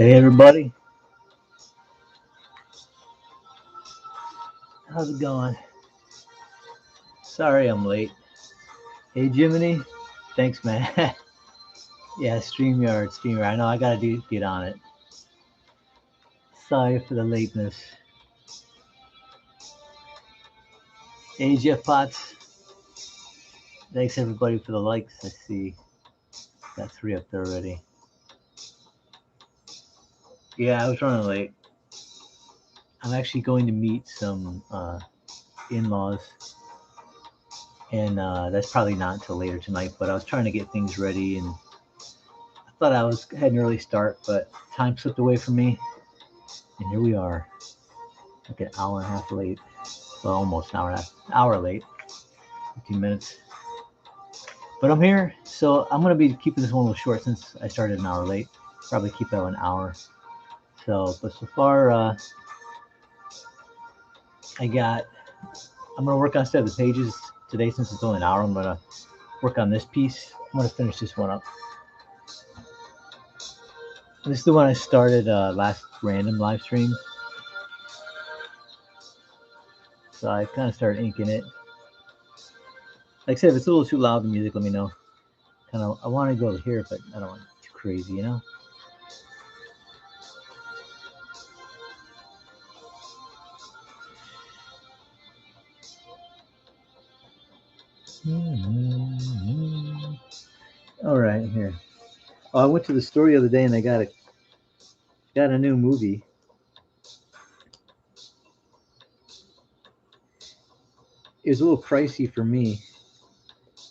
Hey everybody, how's it going? Sorry I'm late. Hey Jiminy, thanks man. Yeah, StreamYard. I know I gotta get on it. Sorry for the lateness. Hey Jeff Potts, thanks everybody for the likes. I see got 3 up there already. Yeah, I was running late. I'm actually going to meet some in-laws, and that's probably not until later tonight. But I was trying to get things ready, and I thought I had an early start, but time slipped away from me, and here we are. Like an hour and a half late. Well, almost an hour late. 15 minutes. But I'm here, so I'm gonna be keeping this one a little short since I started an hour late. Probably keep that an hour. But so far, I'm gonna work on set of the pages today since it's only an hour. I'm gonna work on this piece. I'm gonna finish this one up. This is the one I started last random live stream. So I kind of started inking it. Like I said, if it's a little too loud, the music, let me know. I want to go here, but I don't want it too crazy, you know? All right, here. Oh, I went to the store the other day and I got a new movie. It was a little pricey for me.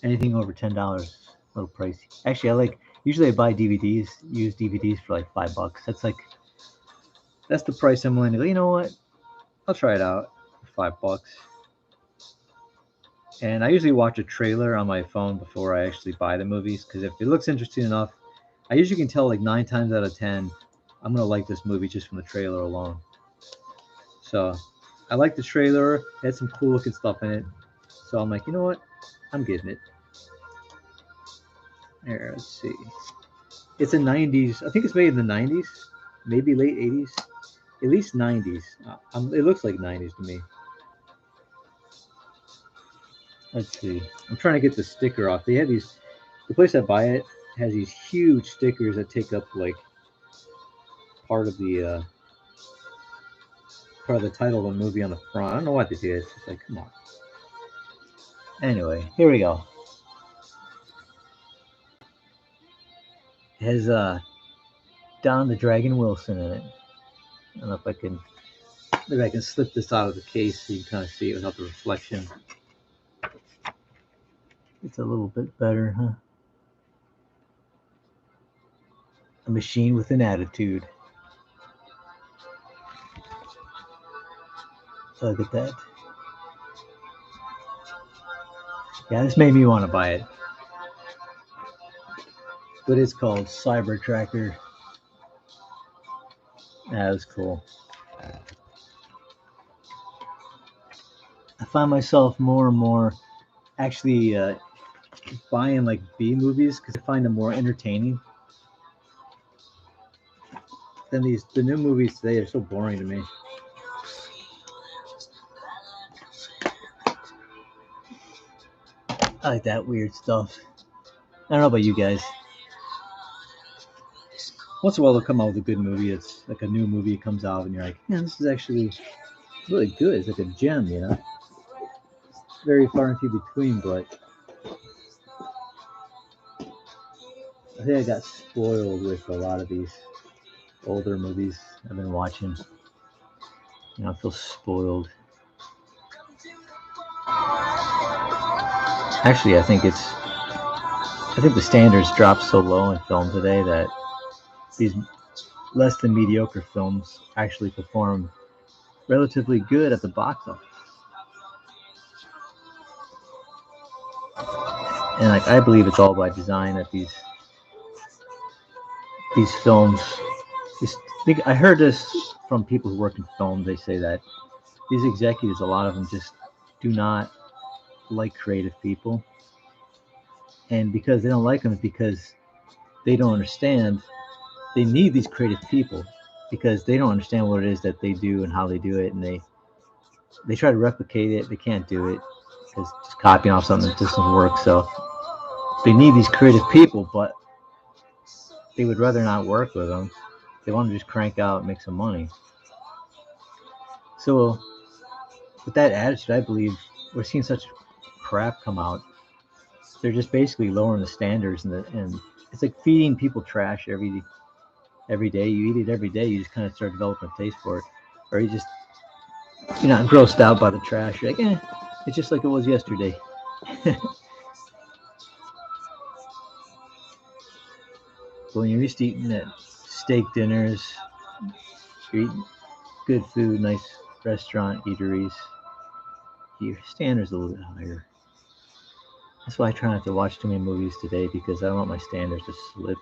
Anything over $10, a little pricey. Actually, usually I buy DVDs, used DVDs for like $5. That's the price I'm willing to go. You know what? I'll try it out for $5. And I usually watch a trailer on my phone before I actually buy the movies, because if it looks interesting enough, I usually can tell like 9 times out of 10 I'm gonna like this movie just from the trailer alone. So I like the trailer. It had some cool looking stuff in it. So I'm like, you know what? I'm getting it. Here, let's see. It's a 90s. I think it's made in the 90s, maybe late 80s, at least 90s. It looks like 90s to me. Let's see. I'm trying to get the sticker off. They have these. The place I buy it has these huge stickers that take up like part of the title of the movie on the front. I don't know what this is. It's like, come on. Anyway, here we go. It has Don the Dragon Wilson in it. I don't know if I can. Maybe I can slip this out of the case so you can kind of see it without the reflection. It's a little bit better, huh? A machine with an attitude. Look at that. Yeah, this made me want to buy it. But it's called Cyber Tracker. That was cool. I find myself more and more actually buying like B movies because I find them more entertaining than the new movies today are so boring to me. I like that weird stuff. I don't know about you guys. Once in a while they'll come out with a good movie. It's like a new movie comes out and you're like, man, this is actually really good. It's like a gem, you know? Very far and few between, but I think I got spoiled with a lot of these older movies I've been watching. You know, I feel spoiled. Actually, I think the standards dropped so low in film today that these less than mediocre films actually perform relatively good at the box office. And like I believe it's all by design that these films. I heard this from people who work in film. They say that these executives, a lot of them just do not like creative people, and because they don't like them, it's because they don't understand they need these creative people because they don't understand what it is that they do and how they do it, and they try to replicate it. They can't do it because just copying off something that doesn't work. So they need these creative people, but they would rather not work with them. They want to just crank out and make some money. So with that attitude, I believe we're seeing such crap come out. They're just basically lowering the standards, and it's like feeding people trash every day. You eat it every day. You just kind of start developing a taste for it, or you're not grossed out by the trash. You're like, it's just like it was yesterday. But when you're used to eating at steak dinners, you're eating good food, nice restaurant eateries, your standards a little bit higher. That's why I try not to watch too many movies today, because I don't want my standards to slip.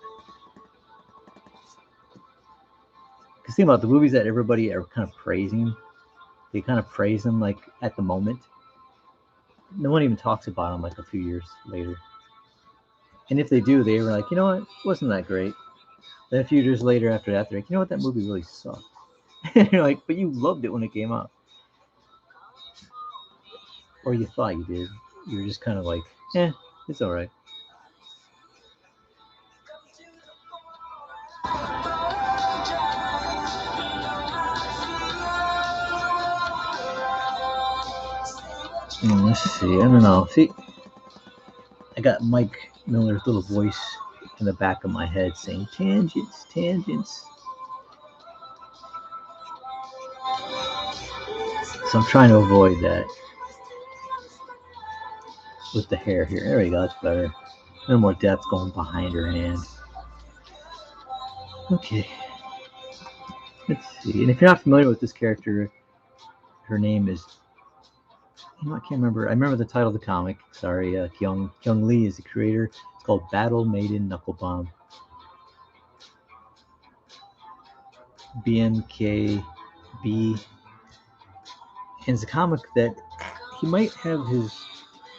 Because think about the movies that everybody are kind of praising. They kind of praise them like at the moment. No one even talks about them like a few years later. And if they do, they were like, you know what, wasn't that great? Then a few years later after that, they're like, you know what, that movie really sucked. And you're like, but you loved it when it came out. Or you thought you did. You were just kind of like, it's all right. Let's see. I don't know. See, I got Mike Miller's little voice in the back of my head saying, tangents, tangents. So I'm trying to avoid that with the hair here. There we go. That's better. A little more depth going behind her hand. Okay. Let's see. And if you're not familiar with this character, her name is, I can't remember. I remember the title of the comic. Sorry. Kyung Lee is the creator. It's called Battle Maiden Knuckle Bomb. BMKB. And it's a comic that he might have his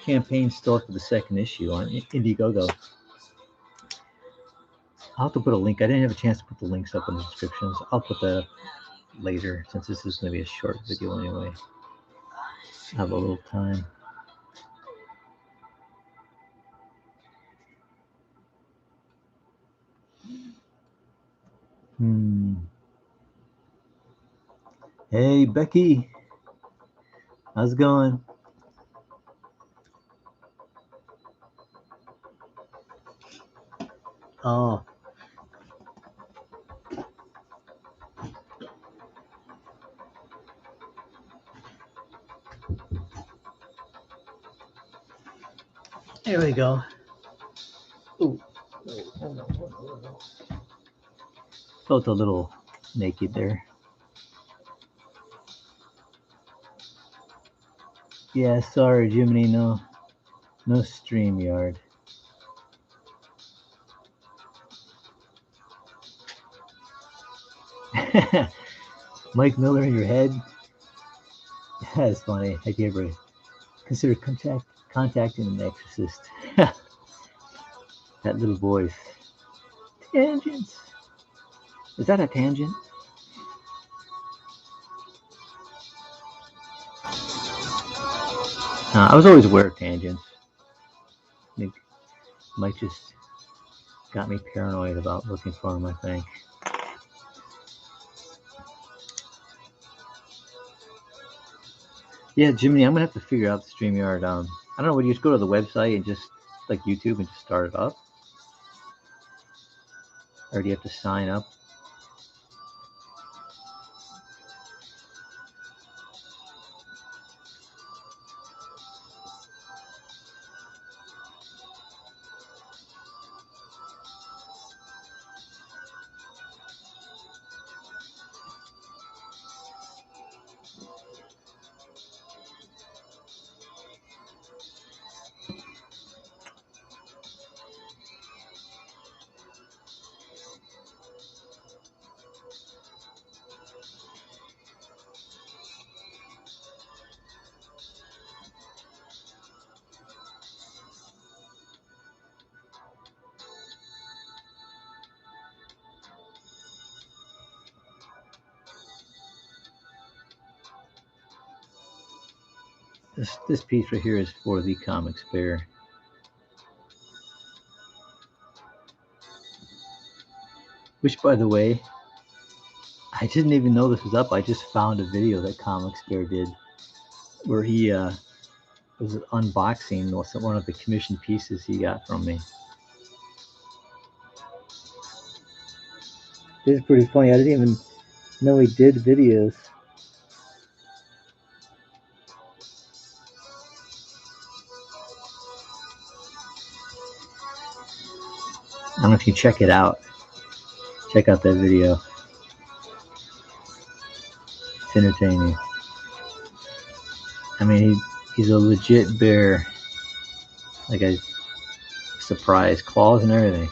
campaign still up for the second issue on Indiegogo. I'll have to put a link. I didn't have a chance to put the links up in the descriptions. I'll put that up later, since this is going to be a short video anyway. I have a little time. Hey, Becky. How's it going? Oh. There we go. Ooh. Oh, no. Felt a little naked there. Yeah, sorry, Jiminy. No StreamYard. Mike Miller in your head? That's funny. Have you ever considered contacting an exorcist? That little voice. Tangents. Is that a tangent? I was always aware of tangents. I think Mike just got me paranoid about looking for them, I think. Yeah, Jiminy, I'm gonna have to figure out the StreamYard. I don't know. Would you just go to the website and just like YouTube and just start it up, or do you have to sign up? This piece right here is for the Comics Bear. Which, by the way, I didn't even know this was up. I just found a video that Comics Bear did where he was unboxing one of the commissioned pieces he got from me. This is pretty funny. I didn't even know he did videos. I don't know if you check it out. Check out that video. It's entertaining. I mean, he's a legit bear. Like a surprise, claws and everything.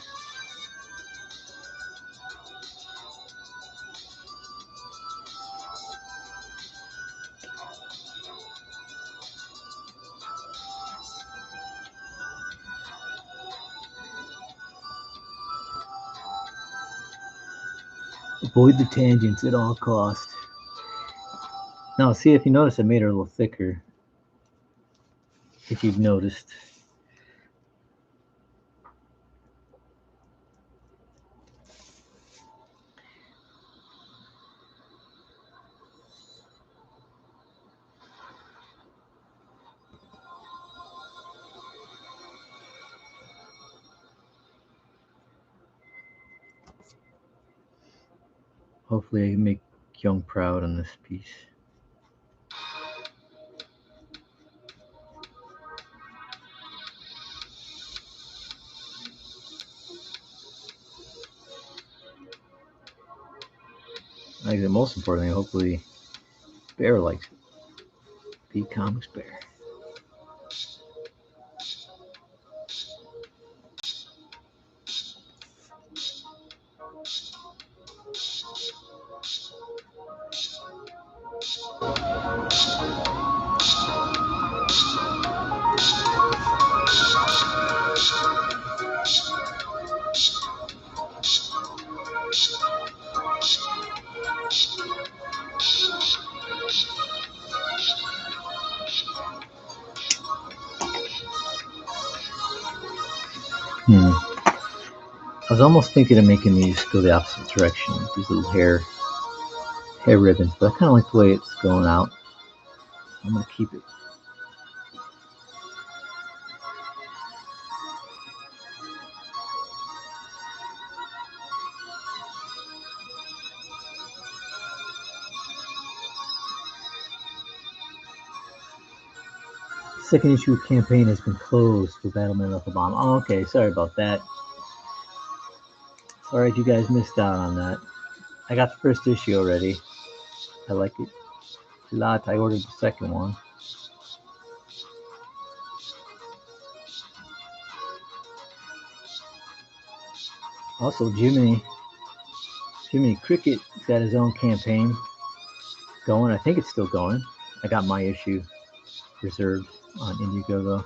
Avoid the tangents at all costs. Now, see, if you notice, I made her a little thicker. If you've noticed. Hopefully I can make Young proud on this piece. I think the most important thing, hopefully Bear likes it. The Comics Bear. I was almost thinking of making these go the opposite direction, these little hair ribbons, but I kind of like the way it's going out. I'm going to keep it. Second issue campaign has been closed for Battleman of the Bomb. Oh, okay, sorry about that. Sorry if you guys missed out on that. I got the first issue already. I like it a lot. I ordered the second one. Also, Jiminy Cricket got his own campaign going. I think it's still going. I got my issue reserved on Indiegogo.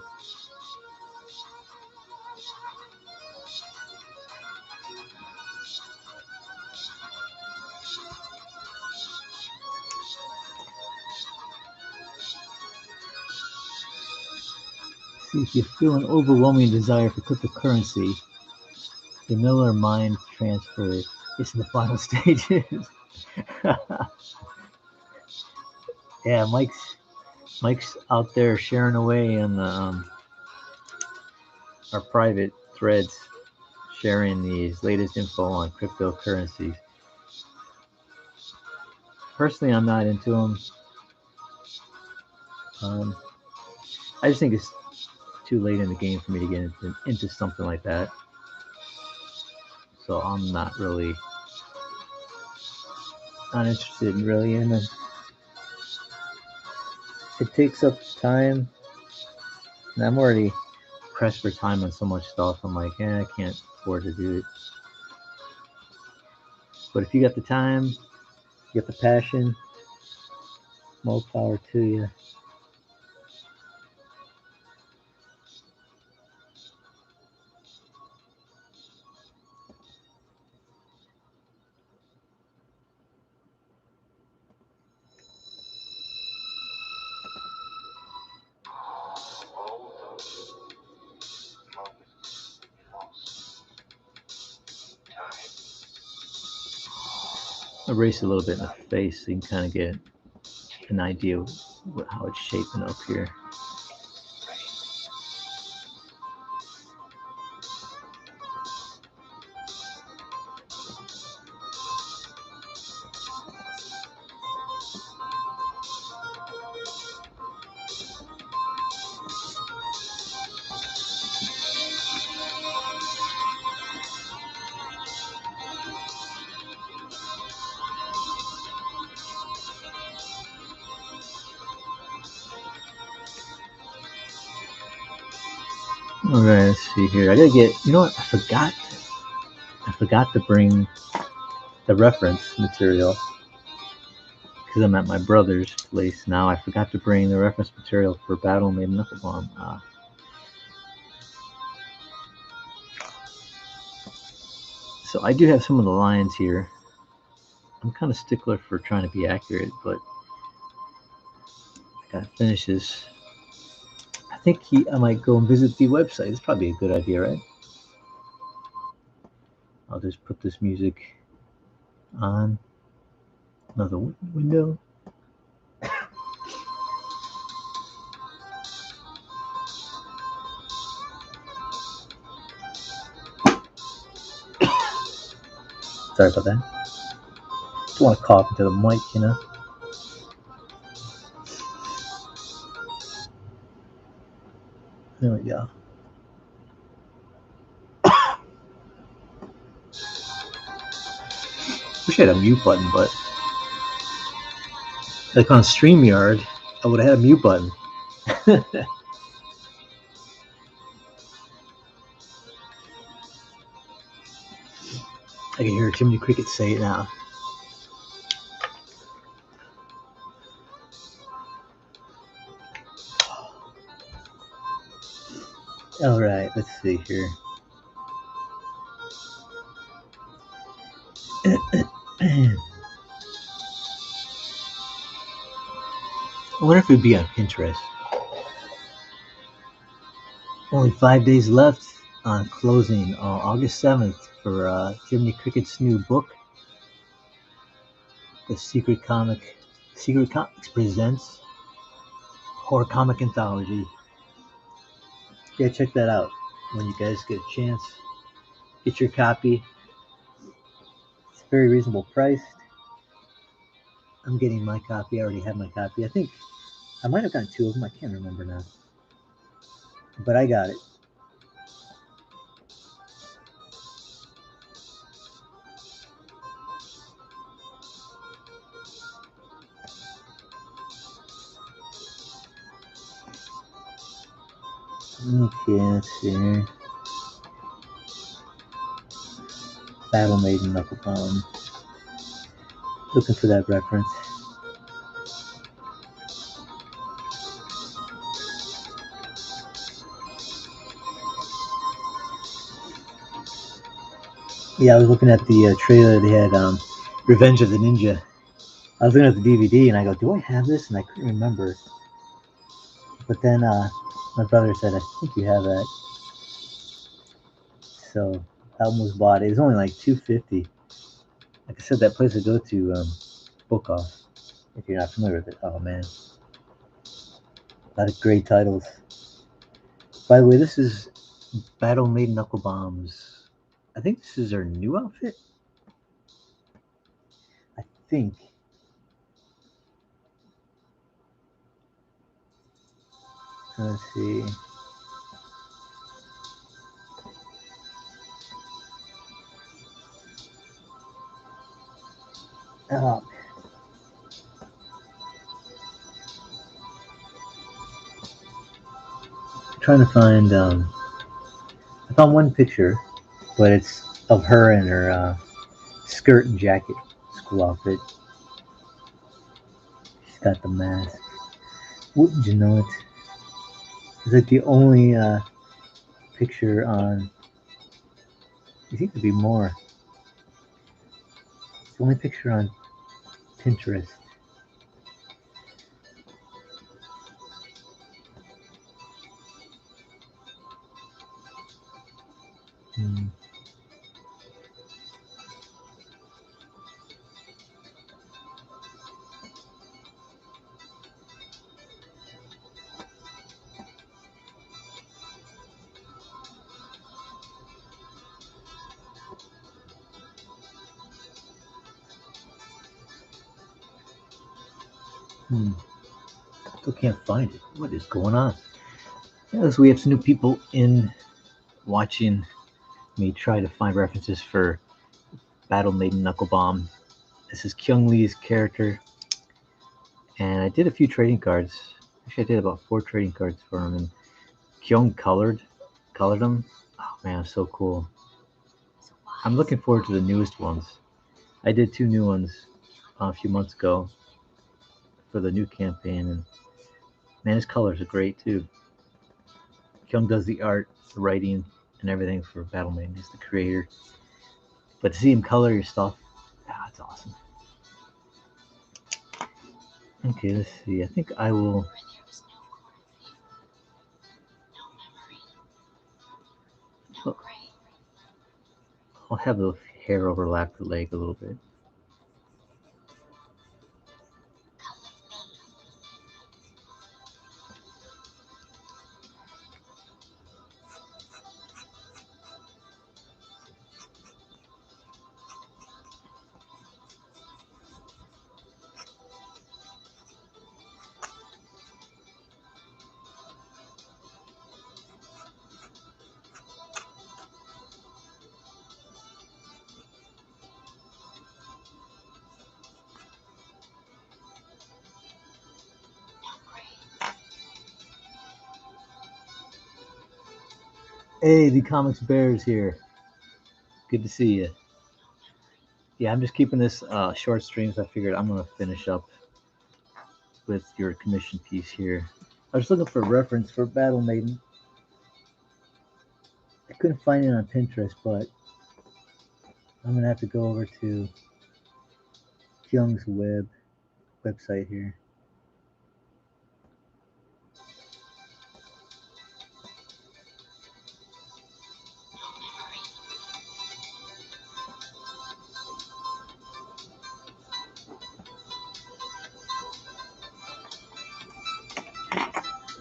See, if you feel an overwhelming desire for cryptocurrency, the Miller Mind Transfer is in the final stages. Yeah, Mike's out there sharing away in the, our private threads, sharing these latest info on cryptocurrencies. Personally, I'm not into them. I just think it's too late in the game for me to get into something like that. So I'm not interested really in it. It takes up time, and I'm already pressed for time on so much stuff. I'm like, I can't afford to do it. But if you got the time, you got the passion, more power to you. erase a little bit in the face so you can kind of get an idea of how it's shaping up here. All right, let's see here. I gotta get. You know what? I forgot to bring the reference material because I'm at my brother's place now. I forgot to bring the reference material for Battle Made Knuckle Bomb. So I do have some of the lines here. I'm kind of stickler for trying to be accurate, but I gotta finish this. I think I might go and visit the website. It's probably a good idea, right? I'll just put this music on another window. Sorry about that. Don't want to cough into the mic, you know. There we go. Wish I had a mute button, but like on StreamYard, I would have had a mute button. I can hear Jiminy Cricket say it now. All right, let's see here. I wonder if it'd be on Pinterest. Only 5 days left on closing August 7th for Jiminy Cricket's new book, The Secret Comics Presents Horror Comic Anthology. Yeah, check that out when you guys get a chance. Get your copy. It's very reasonable priced. I'm getting my copy. I already have my copy. I think I might have gotten 2 of them. I can't remember now. But I got it. Okay, let's see here. Battle Maiden Knuckle Bomb. Looking for that reference. Yeah, I was looking at the trailer. They had Revenge of the Ninja. I was looking at the DVD and I go, do I have this? And I couldn't remember. But then my brother said, I think you have that. So that one was bought. It was only like $2.50. Like I said, that place I go to, BROHAWK. If you're not familiar with it, oh man, a lot of great titles. By the way, this is Battle Made Knuckle Bombs. I think this is our new outfit. I think. Let's see. Oh. I'm trying to find. I found one picture, but it's of her in her skirt and jacket, school outfit. She's got the mask. Wouldn't you know it? It's like the only picture on. You think there'd be more? It's the only picture on Pinterest. Still can't find it. What is going on? Yes, we have some new people in watching me try to find references for Battle Maiden Knuckle Bomb. This is Kyung Lee's character, and I did a few trading cards. Actually, I did about 4 trading cards for him, and Kyung colored them. Oh man, so cool. I'm looking forward to the newest ones. I did 2 new ones a few months ago for the new campaign, and man, his colors are great too. Kyung does the art, the writing, and everything for Battle Maiden. He's the creator. But to see him color your stuff, that's awesome. Okay, let's see. I think I will. I'll have the hair overlap the leg a little bit. Hey, the Comics Bears here. Good to see you. Yeah, I'm just keeping this short streams. I figured I'm going to finish up with your commission piece here. I was looking for a reference for Battle Maiden. I couldn't find it on Pinterest, but I'm going to have to go over to Kyung's website here.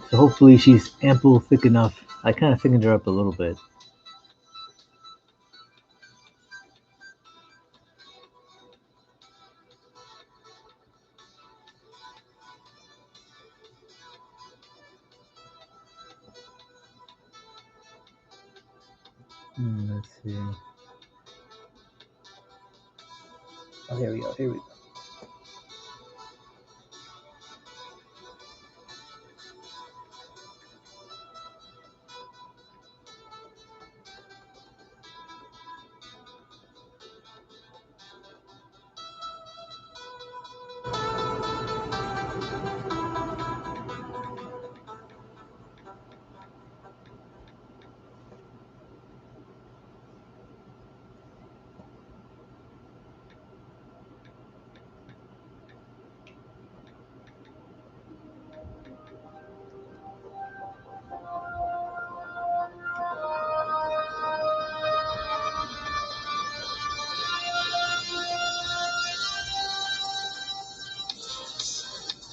So hopefully she's ample, thick enough. I kind of thickened her up a little bit. Let's see. Oh, here we go.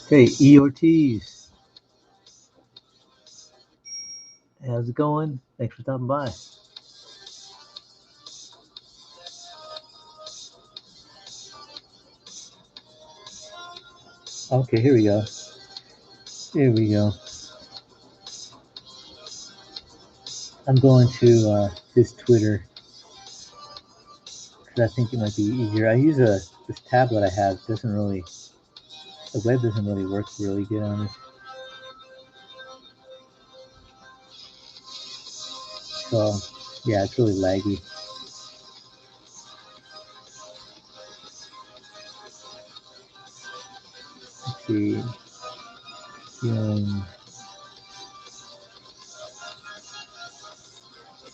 Hey, E. Ortiz. How's it going? Thanks for stopping by. Okay, here we go. I'm going to his Twitter because I think it might be easier. I use this tablet I have. The web doesn't really work really good on it. So yeah, it's really laggy. Let's see.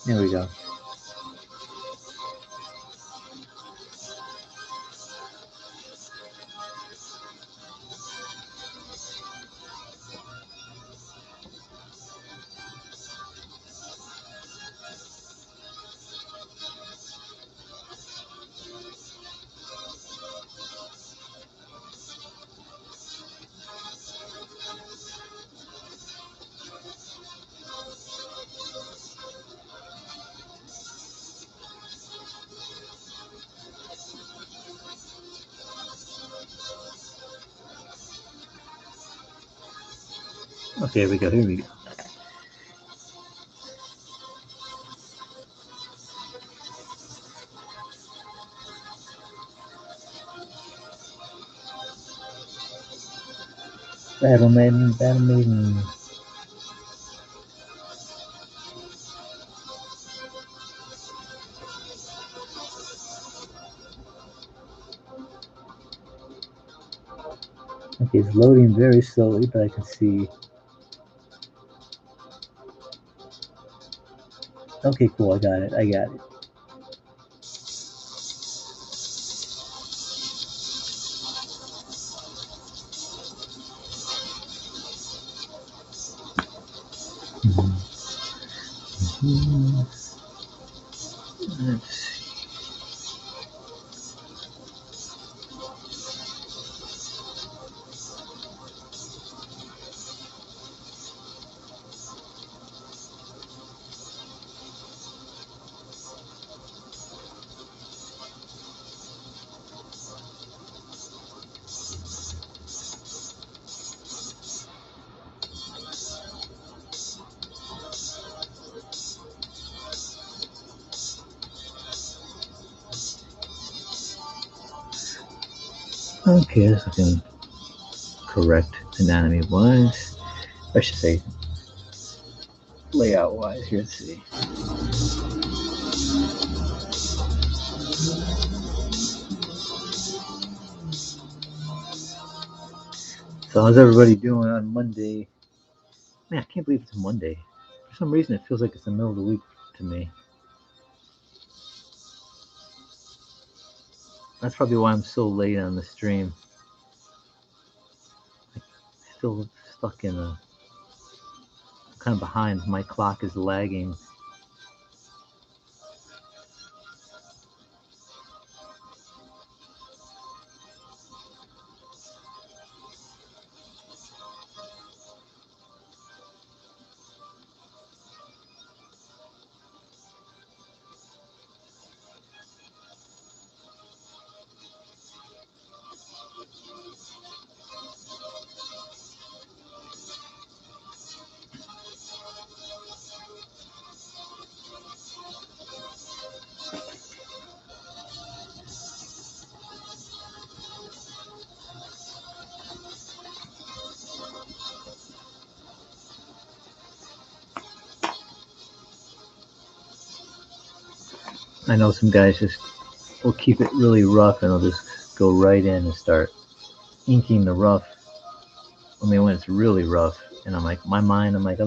There we go. Okay, here we go. Here we go. Battle Maiden, Battle Maiden. Okay, it's loading very slowly, but I can see. Okay, cool. I got it. I got it. Let's see. Okay, that's looking correct anatomy wise. I should say layout wise. Here, let's see. So how's everybody doing on Monday? Man, I can't believe it's Monday. For some reason, it feels like it's the middle of the week to me. That's probably why I'm so late on the stream. I'm still stuck in a kind of behind. My clock is lagging. I know some guys just will keep it really rough and they'll just go right in and start inking the rough. I mean, when it's really rough, and I'm like, I'm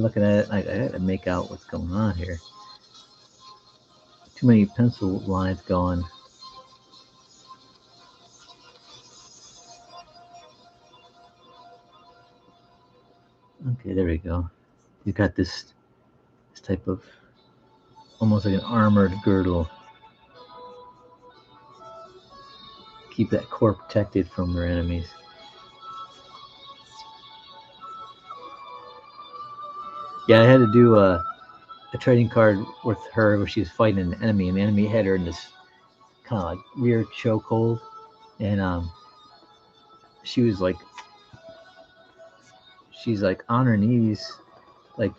looking at it, I got to make out what's going on here. Too many pencil lines going. Okay, there we go. You got this type of almost like an armored girdle. Keep that core protected from your enemies. Yeah, I had to do a trading card with her where she was fighting an enemy, and the enemy had her in this kind of like weird chokehold, and she was like, she's like on her knees, like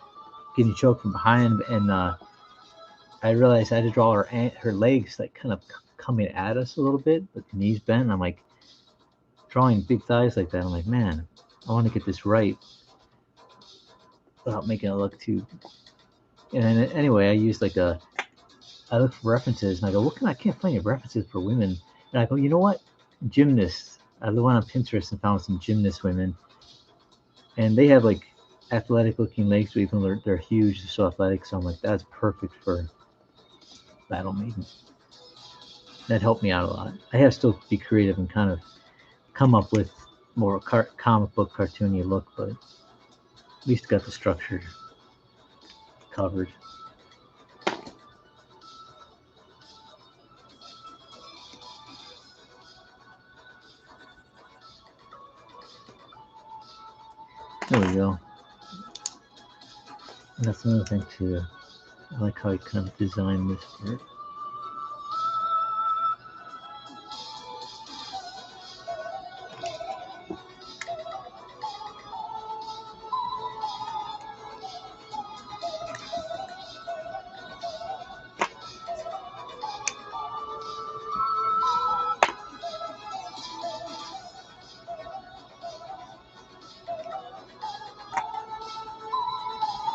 getting choked from behind, and I realized I had to draw her legs like kind of coming at us a little bit, but the knees bent. I'm like drawing big thighs like that. I'm like, man, I want to get this right without making it look too. And then, anyway, I used like I look for references and I go, I can't find any references for women. And I go, you know what? Gymnasts. I went on Pinterest and found some gymnast women, and they have like athletic looking legs, but even though they're huge, they're so athletic. So I'm like, that's perfect for Battle Maiden. That helped me out a lot. I have to still be creative and kind of come up with more comic book cartoony look, but at least got the structure covered. There we go. And that's another thing too. I like how he kind of designed this part.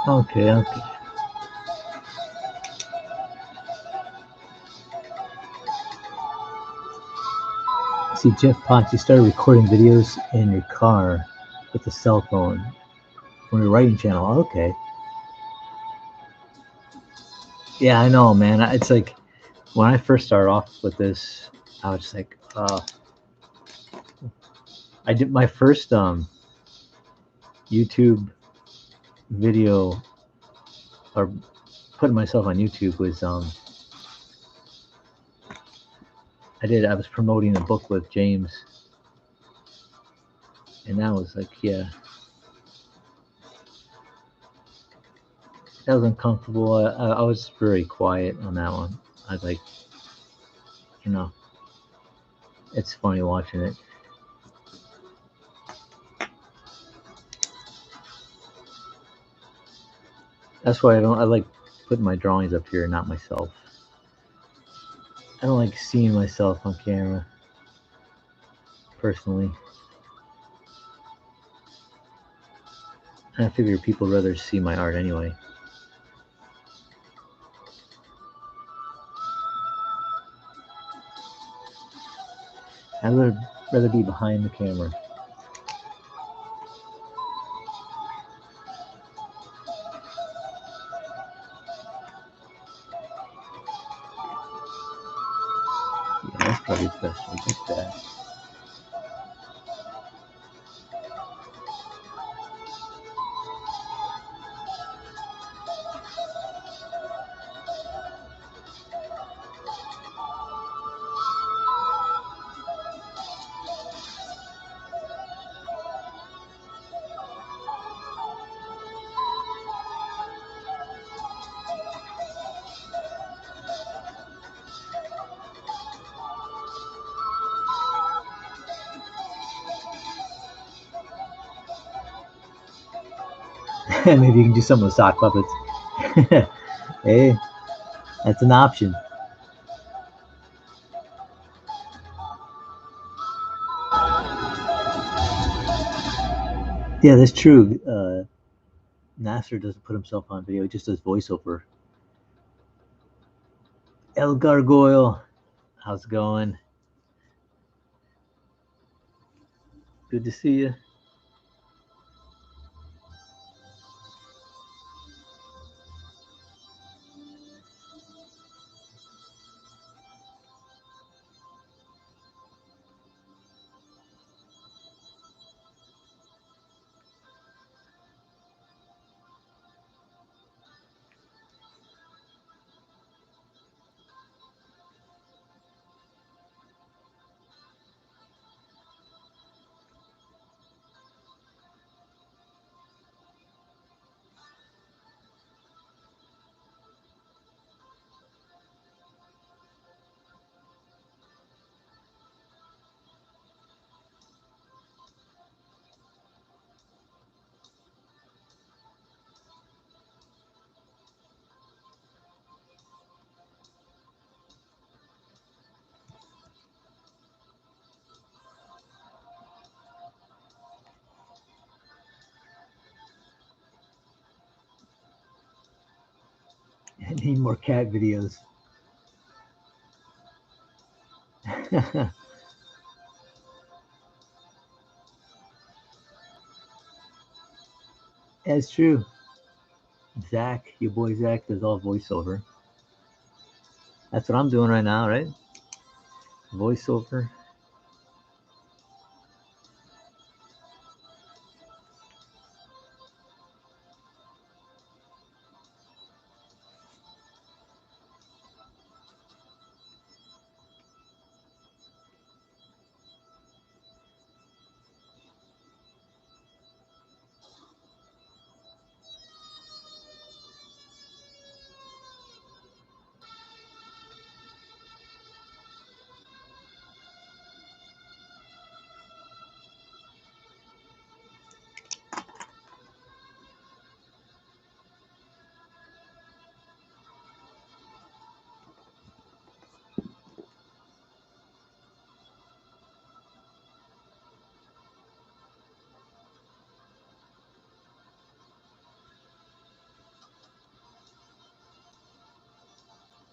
Okay, okay. See, Jeff Potts, you started recording videos in your car with a cell phone from your writing channel. Okay. Yeah, I know, man. It's like when I first started off with this, I was just like, I did my first YouTube video, or putting myself on YouTube, was I was promoting a book with James, and that was like, yeah, that was uncomfortable. I was very quiet on that one. I was like, you know, it's funny watching it. That's why I like putting my drawings up here, not myself. I don't like seeing myself on camera, personally. I figure people would rather see my art anyway. I would rather be behind the camera. Yeah, that's probably the best one. Like that. Maybe you can do some with sock puppets. Hey, that's an option. Yeah, that's true. Nasser doesn't put himself on video; he just does voiceover. El Gargoyle, how's it going? Good to see you. I need more cat videos. That's true. Zach, your boy Zach, does all voiceover. That's what I'm doing right now, right? Voiceover.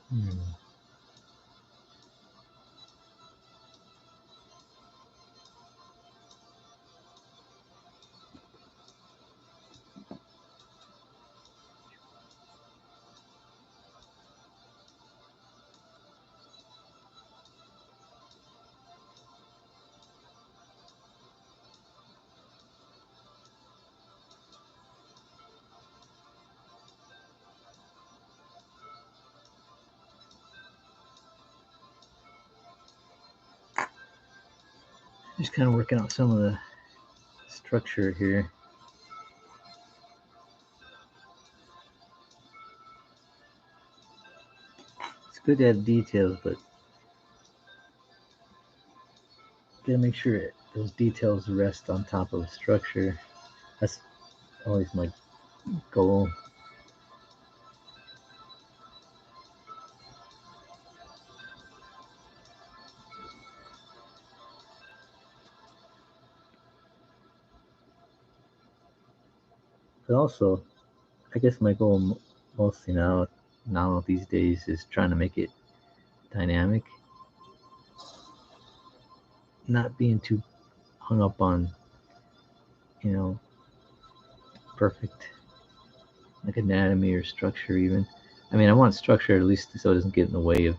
Hmm. Just kind of working out some of the structure here. It's good to have details, but gotta make sure those details rest on top of the structure. That's always my goal. But also, I guess my goal mostly now these days is trying to make it dynamic, not being too hung up on, you know, perfect like anatomy or structure even. I mean, I want structure at least so it doesn't get in the way of,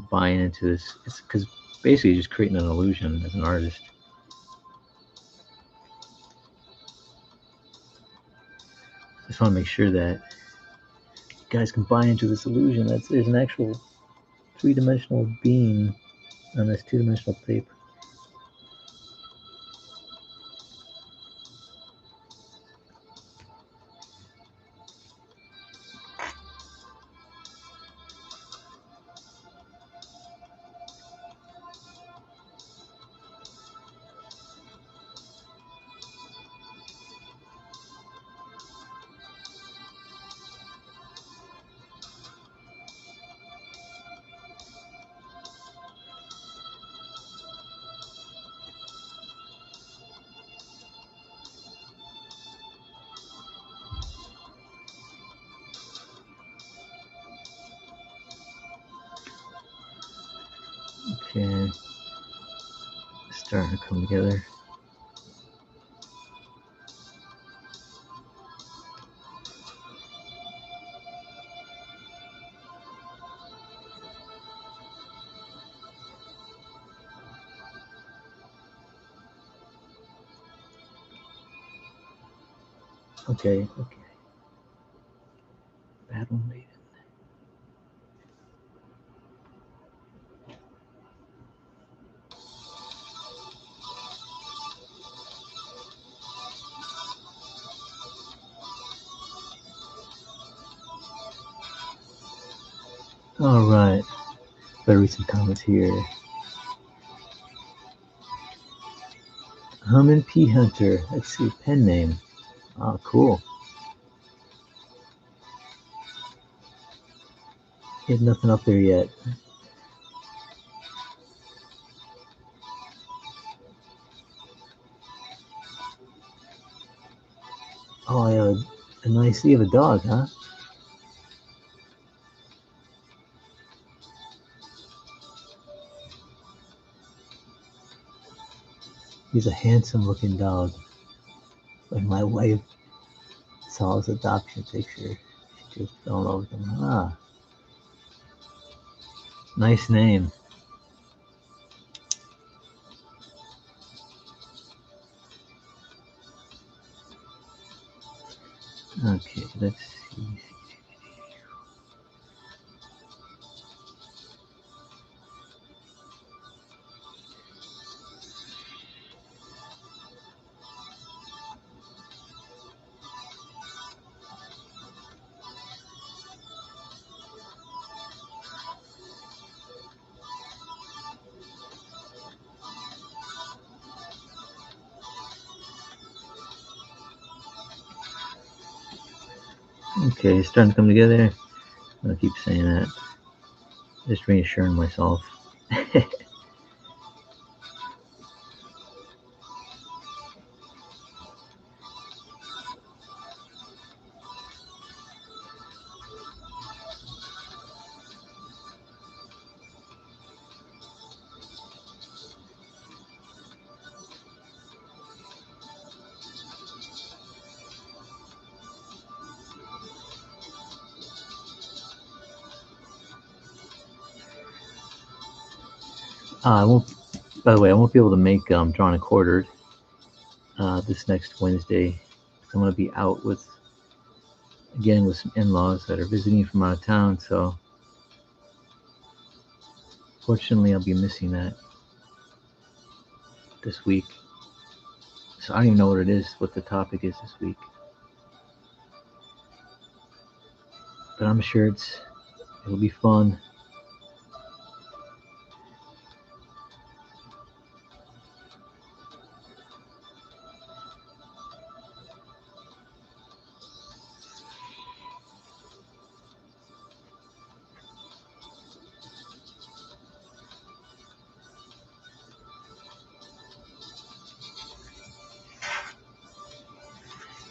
buying into this. It's because basically you're just creating an illusion as an artist. Just want to make sure that you guys can buy into this illusion that there's an actual three-dimensional being on this two-dimensional paper. Okay, starting to come together. Okay. Battle Maiden. All right. Better read some comments here. Hummin' P Hunter. Let's see, pen name. Oh, cool. There's nothing up there yet. Oh, I have a nice. You have a dog, huh? He's a handsome-looking dog. Like my wife saw his adoption picture. She just fell in love with him. Ah, nice name. Okay, let's see. Okay, it's starting to come together. I'll keep saying that. Just reassuring myself. I won't. By the way, I won't be able to make drawn and quartered this next Wednesday. I'm gonna be out with again with some in-laws that are visiting from out of town. So fortunately, I'll be missing that this week. So I don't even know what it is, what the topic is this week. But I'm sure it'll be fun.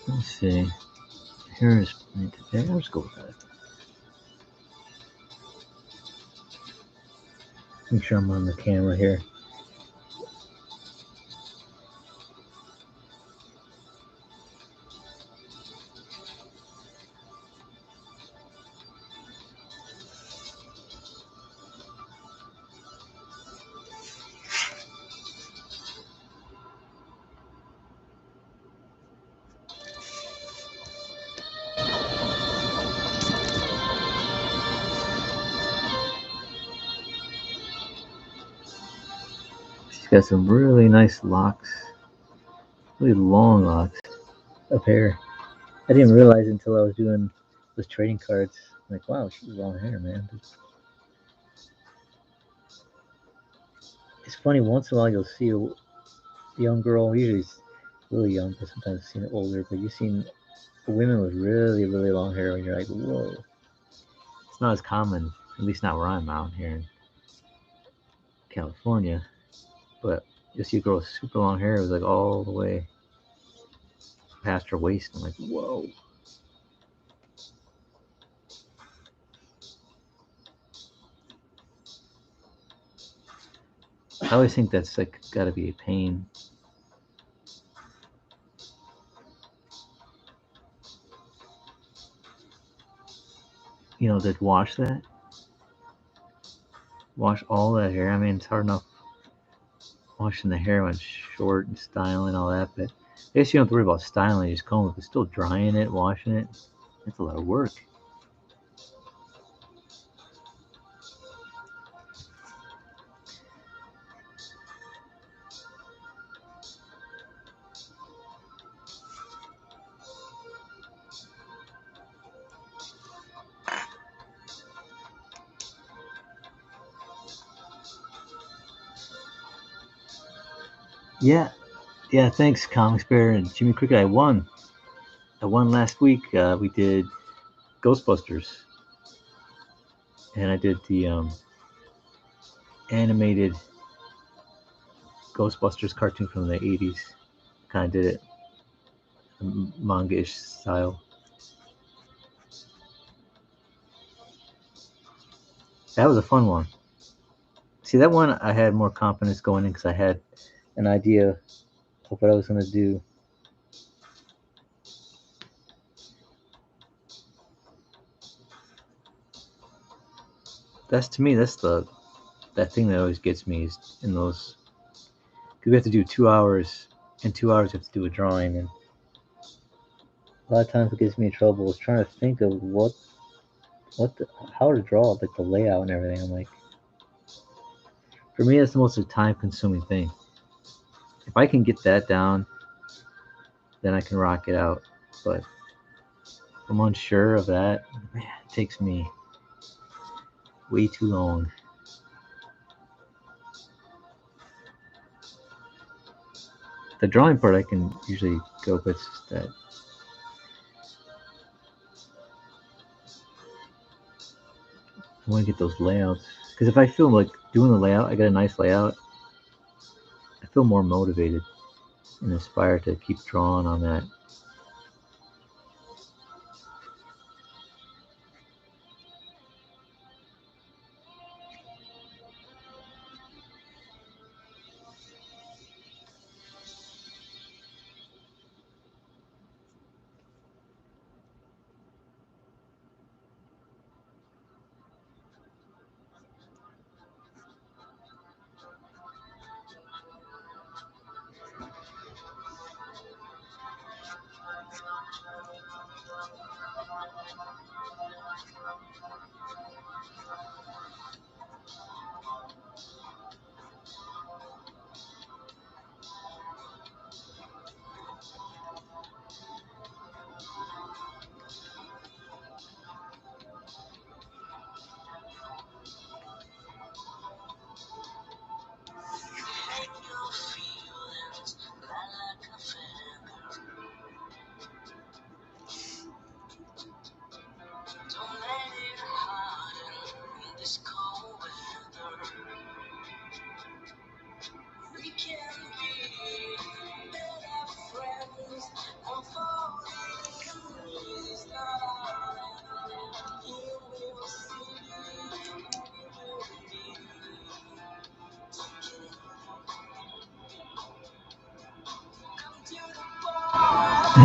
Let's see. Hair is planted there. Let's go with that. Make sure I'm on the camera here. She's got some really nice locks, really long locks of hair. I didn't realize until I was doing those trading cards. I'm like, wow, she's long hair, man. It's funny. Once in a while, you'll see a young girl. Usually, it's really young, but sometimes I've seen it older. But you've seen women with really, really long hair, and you're like, whoa. It's not as common, at least not where I'm out here in California. But you'll see a girl with super long hair. It was like all the way past her waist. I'm like, whoa. I always think that's like got to be a pain. You know, to wash that, wash all that hair. I mean, it's hard enough washing the hair when it's short and styling and all that, but I guess you don't have to worry about styling. You just comb it, but still drying it, washing it. That's a lot of work. Yeah, yeah. Thanks, Comics Bear and Jimmy Cricket. I won. I won last week. We did Ghostbusters, and I did the animated Ghostbusters cartoon from the '80s. Kind of did it manga-ish style. That was a fun one. See, that one I had more confidence going in because I had an idea of what I was going to do. That's to me, that's that thing that always gets me is in those. Because we have to do 2 hours. In 2 hours, we have to do a drawing, and a lot of times what gets me in trouble is trying to think of how to draw, like the layout and everything. I'm like, for me, that's the most time-consuming thing. If I can get that down, then I can rock it out. But if I'm unsure of that, man, it takes me way too long. The drawing part I can usually go, but it's just that I want to get those layouts. Because if I feel like doing the layout, I got a nice layout, I feel more motivated and inspired to keep drawing on that.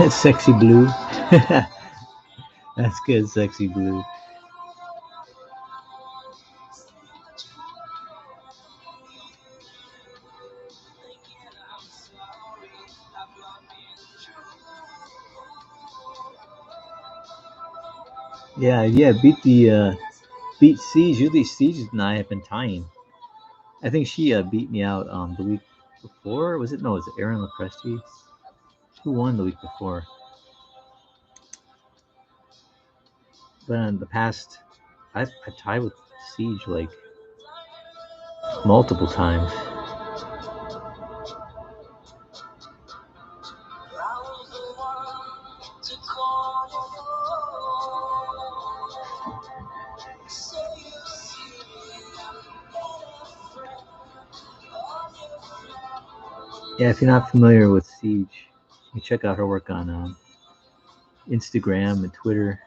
Sexy blue. That's good, sexy blue. Yeah, beat Siege. Usually Siege and I have been tying. I think she beat me out the week before. Was it? No, was it Aaron Lepresti? Who won the week before? But in the past, I tied with Siege like multiple times. Yeah, if you're not familiar with Siege, you check out her work on Instagram and Twitter.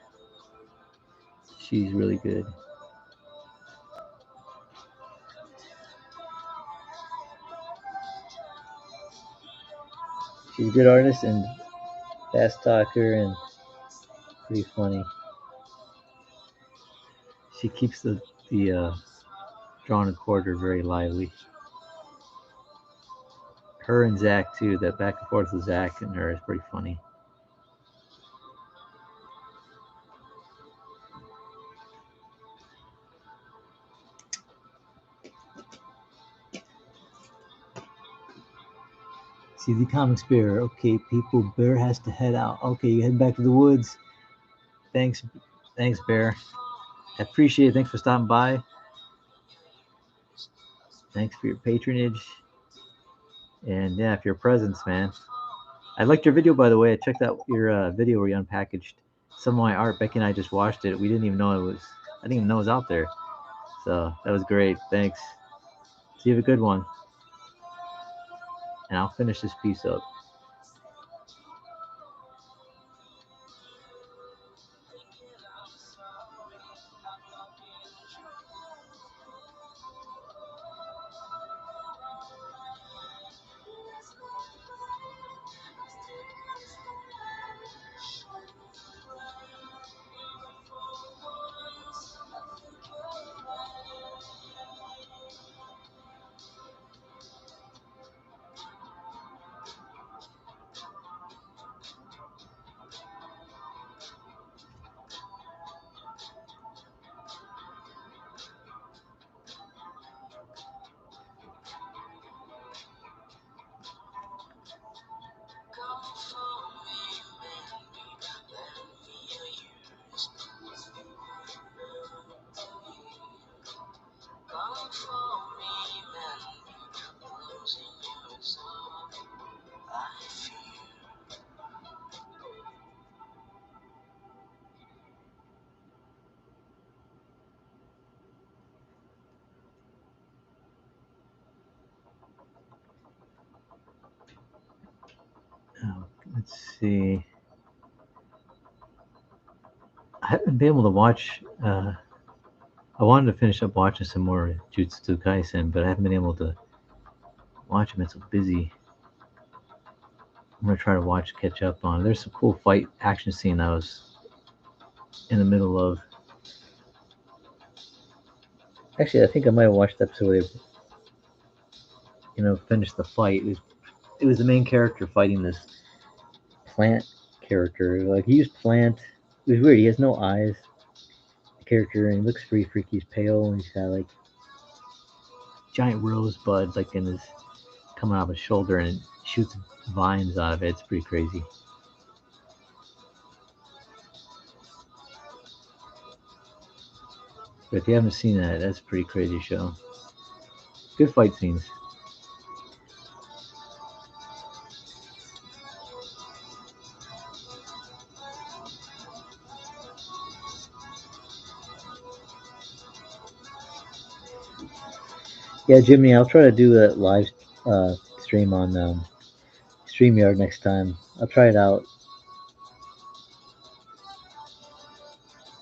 She's really good. She's a good artist and fast talker and pretty funny. She keeps the drawn and quarter very lively. Her and Zach too. That back and forth with Zach and her is pretty funny. See the comics bear. Okay, people, Bear has to head out. Okay, you head back to the woods. Thanks, Bear. I appreciate it. Thanks for stopping by. Thanks for your patronage. And yeah, for your presence, man. I liked your video, by the way. I checked out your video where you unpackaged some of my art. Becky and I just watched it. We didn't even know it was. I didn't even know it was out there. So that was great. Thanks. So you have a good one. And I'll finish this piece up. Let's see. I haven't been able to watch. I wanted to finish up watching some more Jujutsu Kaisen, but I haven't been able to watch them. It's so busy. I'm gonna try to catch up on. There's some cool fight action scene I was in the middle of. Actually, I think I might have watched the episode where they, finished the fight. It was the main character fighting this plant character. Like he used plant It's weird. He has no eyes. The character, and he looks pretty freaky. He's pale, and he's got like giant rosebud like in his coming off his shoulder, and it shoots vines out of it. It's pretty crazy. But if you haven't seen that, that's a pretty crazy show. Good fight scenes. Yeah, Jimmy, I'll try to do a live stream on StreamYard next time. I'll try it out.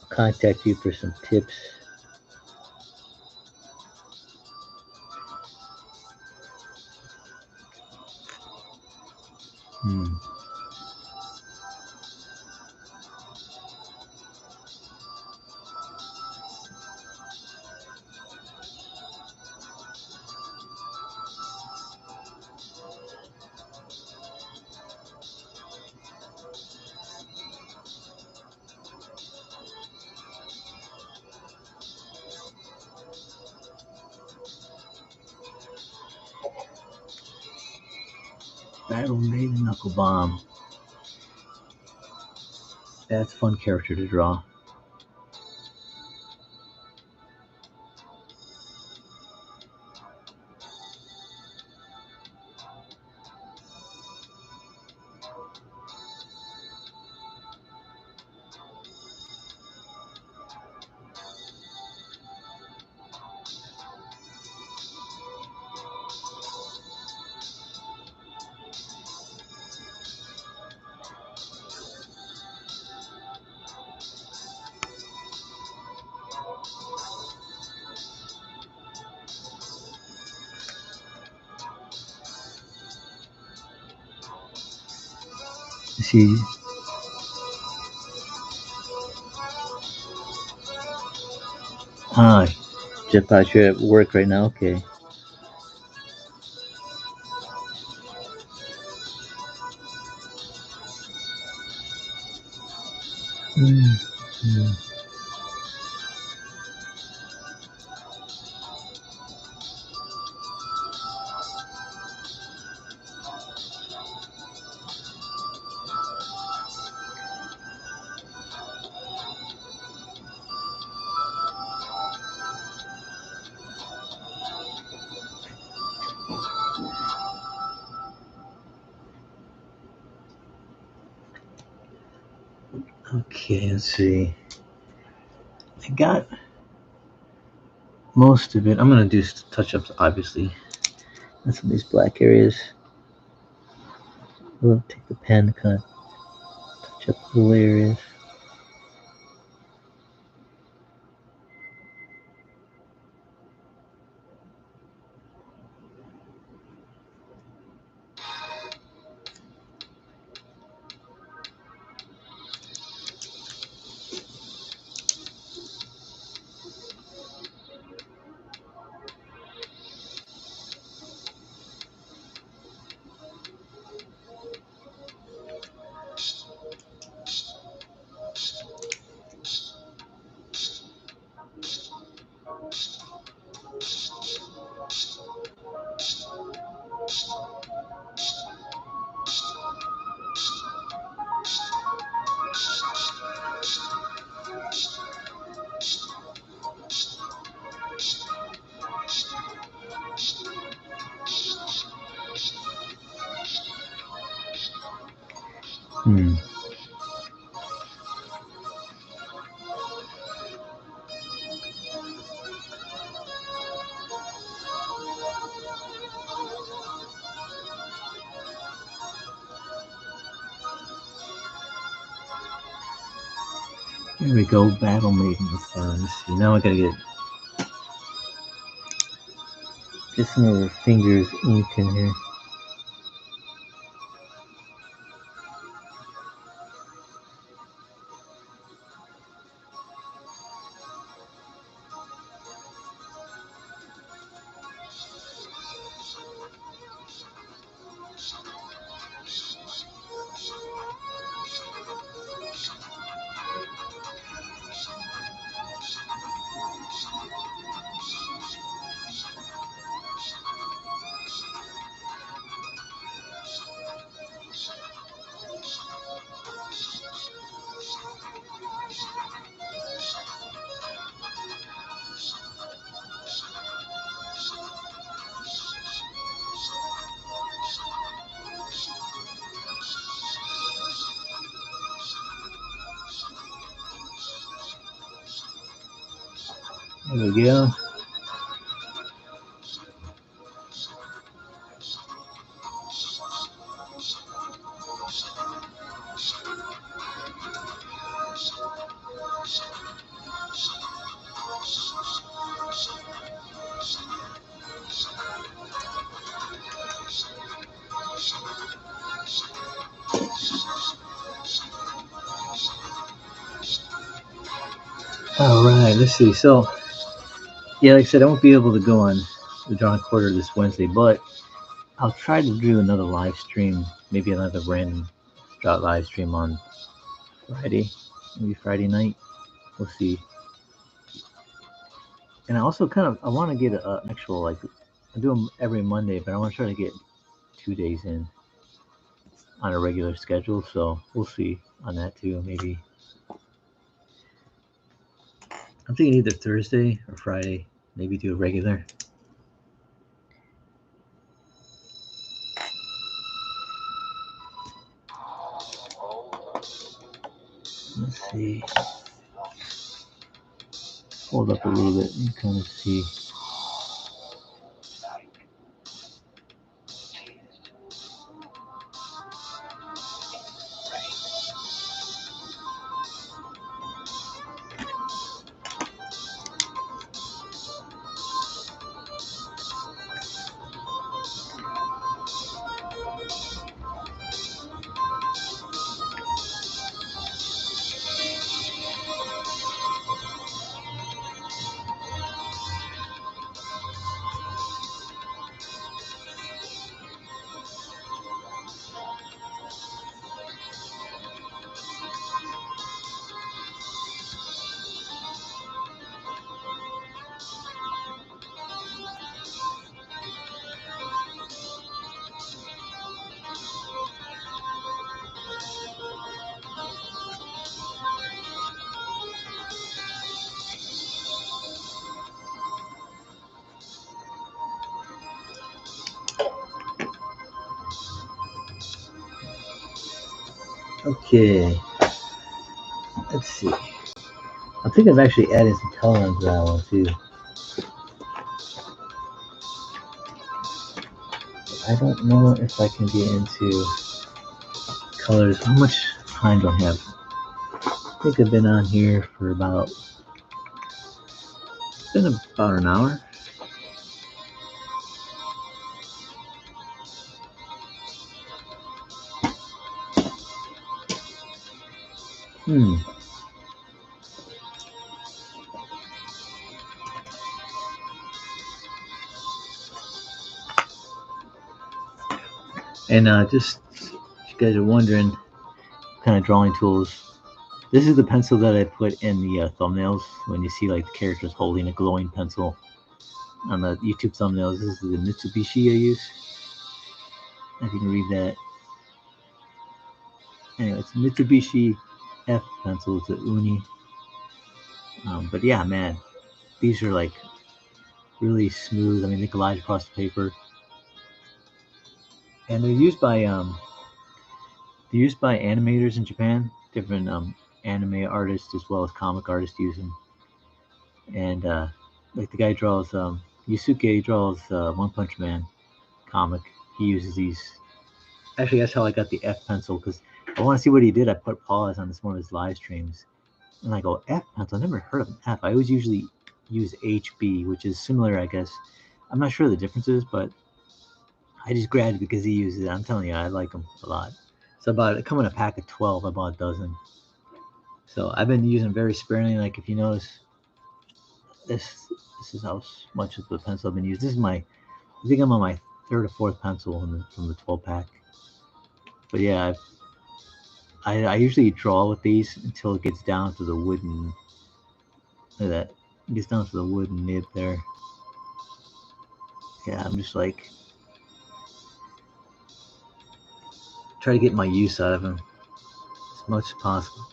I'll contact you for some tips. Hmm. Battle Maiden Knuckle Bomb. That's a fun character to draw. See, ah, just thought you're at work right now. Okay. Mm-hmm. Okay, let's see. I got most of it. I'm gonna do touch-ups, obviously. That's some of these black areas. We'll take the pen to kind of touch up little areas. Hmm. Here we go, Battle Maiden. Let's see. Now I gotta get some of her fingers inked in here. There we go. All right, let's see. So, yeah, like I said, I won't be able to go on the Drawn Quarter this Wednesday, but I'll try to do another live stream, maybe another random live stream on Friday, maybe Friday night. We'll see. And I also I want to get an actual, like, I do them every Monday, but I want to try to get 2 days in on a regular schedule. So we'll see on that too. Maybe I'm thinking either Thursday or Friday. Maybe do a regular. Let's see. Hold up a little bit and kind of see. Okay. Let's see. I think I've actually added some color into that one too. I don't know if I can get into colors. How much time do I have? I think I've been on here for about, it's been about an hour. And just, if you guys are wondering, kind of drawing tools. This is the pencil that I put in the thumbnails. When you see like the characters holding a glowing pencil on the YouTube thumbnails, this is the Mitsubishi I use. If you can read that. Anyway, it's Mitsubishi F pencil. It's a uni. But yeah, man, these are like really smooth. I mean, they glide across the paper, and they're used by animators in Japan. Different anime artists as well as comic artists use them. And like the guy draws Yusuke draws One Punch Man comic. He uses these. Actually, that's how I got the F pencil, because I want to see what he did. I put pause on this one of his live streams, and I go, F pencil. I never heard of an F. I always usually use HB, which is similar, I guess. I'm not sure the differences, but I just grabbed it because he uses it. I'm telling you, I like them a lot. So about it come in a pack of 12. I bought a dozen. So I've been using them very sparingly. Like if you notice, this is how much of the pencil I've been using. This is my, I think I'm on my third or fourth pencil from the 12 pack. But yeah, I usually draw with these until it gets down to the wooden. Look at that. It gets down to the wooden nib there. Yeah, I'm just like try to get my use out of them as much as possible.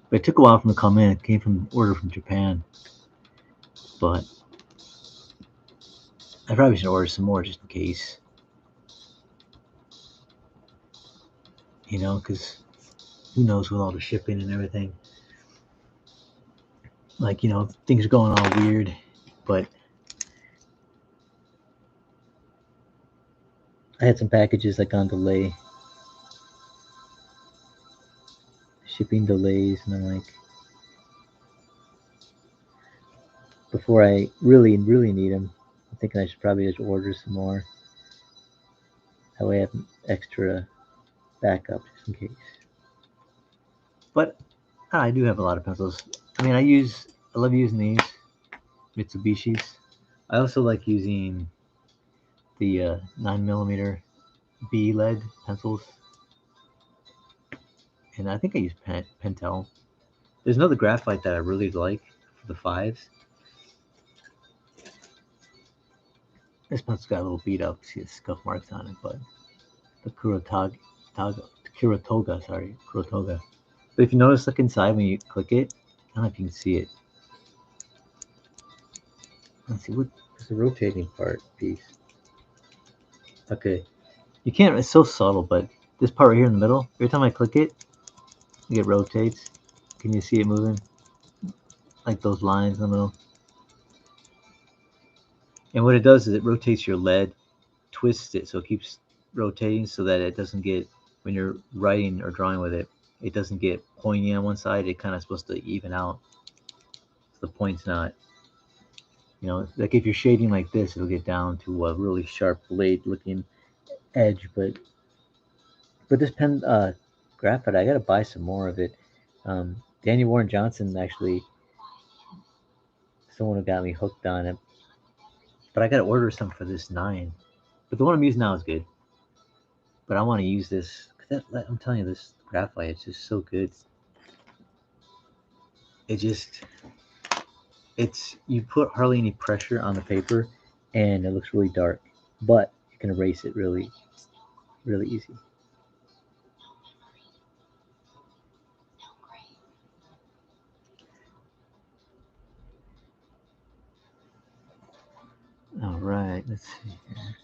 But it took a while for them to come in. It came from order from Japan. But I probably should order some more just in case. You know, because who knows with all the shipping and everything. like, you know, things are going all weird, but I had some packages like on delay, shipping delays, and I'm like, before I really need them, I'm thinking I should probably just order some more. That way I have an extra backup just in case. But I do have a lot of pencils. I mean, I love using these Mitsubishis. I also like using the 9mm B lead pencils, and I think I use Pentel. There's another graphite that I really like for the fives. This pencil's got a little beat up, see the scuff marks on it, but the Kurotoga. But if you notice, look inside when you click it. I don't know if you can see it. Let's see, what's the rotating piece? Okay, you can't. It's so subtle, but this part right here in the middle. Every time I click it, it rotates. Can you see it moving? Like those lines in the middle. And what it does is it rotates your lead, twists it so it keeps rotating so that it doesn't get, when you're writing or drawing with it, it doesn't get pointy on one side. It kind of supposed to even out. So the point's not, you know, like if you're shading like this, it'll get down to a really sharp blade looking edge. But this pen graphite, I gotta buy some more of it. Danny Warren Johnson actually, someone who got me hooked on it. But I gotta order some for this 9. But the one I'm using now is good. But I want to use this. I'm telling you, this graphite, it's just so good. You put hardly any pressure on the paper, and it looks really dark. But you can erase it really easy. All right, let's see here.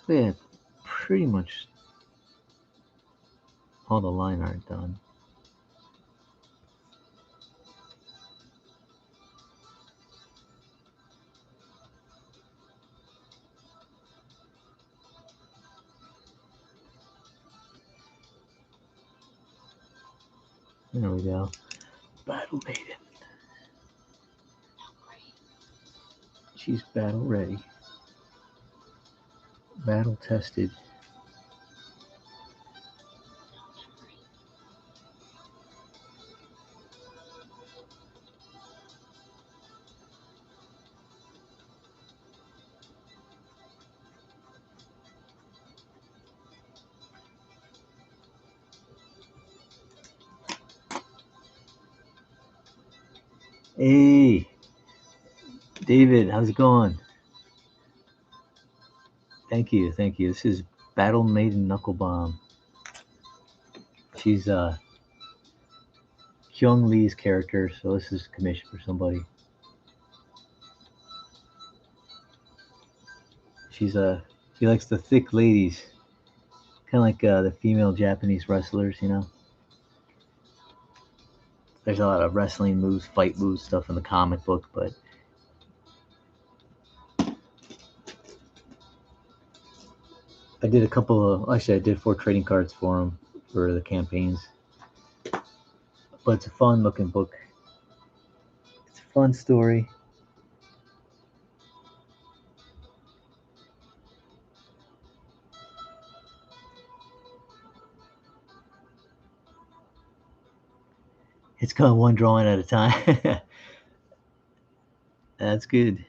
So yeah, pretty much all the line art done. There we go. Battle Maiden. She's battle ready. Battle tested. Hey, David, how's it going? Thank you. This is Battle Maiden Knuckle Bomb. She's Kyung Lee's character, so this is commissioned for somebody. She likes the thick ladies, kind of like the female Japanese wrestlers, you know. There's a lot of wrestling moves, fight moves, stuff in the comic book, but I did 4 trading cards for them for the campaigns. But it's a fun looking book. It's a fun story. It's going one drawing at a time. That's good.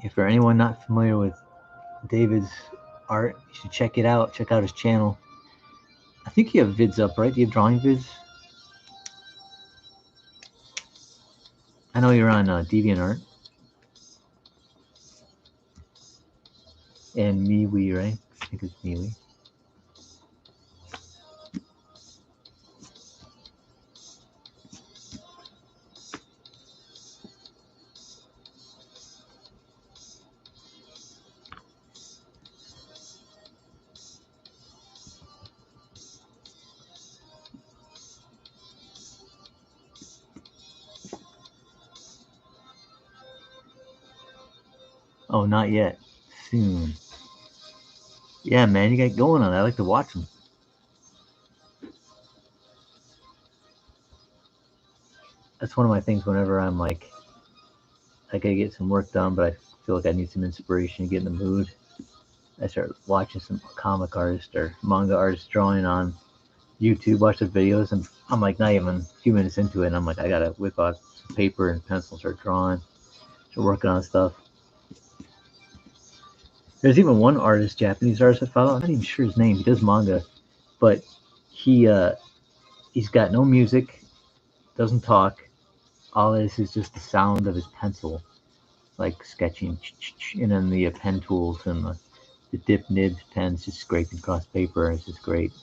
If for anyone not familiar with David's art, you should check it out. Check out his channel. I think you have vids up, right? Do you have drawing vids? I know you're on DeviantArt and MeWe, right? I think it's MeWe. Oh, not yet. Soon. Yeah, man, you got going on. I like to watch them. That's one of my things whenever I'm like, I gotta get some work done, but I feel like I need some inspiration to get in the mood. I start watching some comic artist or manga artist drawing on YouTube, watch the videos, and I'm like not even a few minutes into it, and I'm like, I gotta whip out some paper and pencil, start drawing, start working on stuff. There's even one artist, Japanese artist I follow. I'm not even sure his name. He does manga, but he he's got no music, doesn't talk. All this is just the sound of his pencil, like sketching, and then the pen tools and the dip nib pens just scraping across paper. It's just great.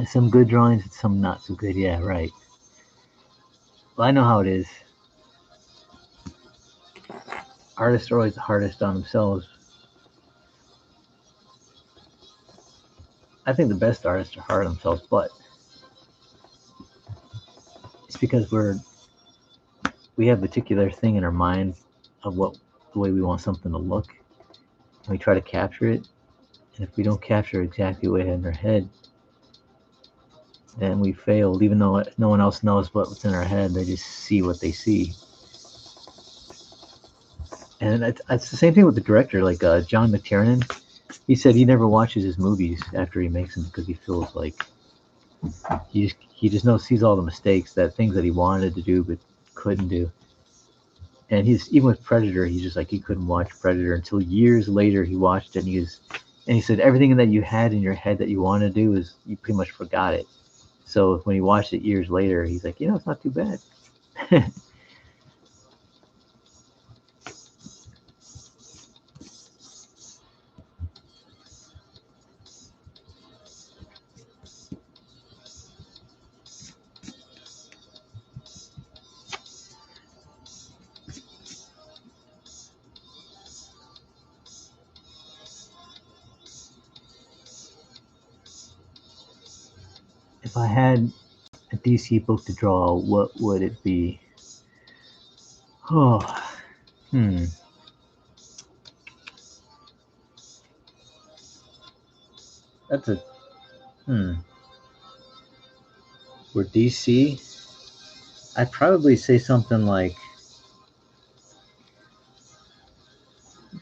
Some good drawings and some not so good. Yeah, right. Well, I know how it is. Artists are always the hardest on themselves. I think the best artists are hard on themselves, but it's because we have a particular thing in our mind of what the way we want something to look, and we try to capture it. And if we don't capture exactly what we have in our head, then we failed. Even though no one else knows what's in our head, they just see what they see. And it's the same thing with the director, like John McTiernan. He said he never watches his movies after he makes them because he feels like he just knows sees all the mistakes, that things that he wanted to do but couldn't do. And he's even with Predator, he's just like he couldn't watch Predator until years later he watched it, and he said everything that you had in your head that you wanted to do is you pretty much forgot it. So when he watched it years later, he's like, it's not too bad. If I had a DC book to draw, what would it be? Oh, hmm. That's a hmm. For DC, I'd probably say something like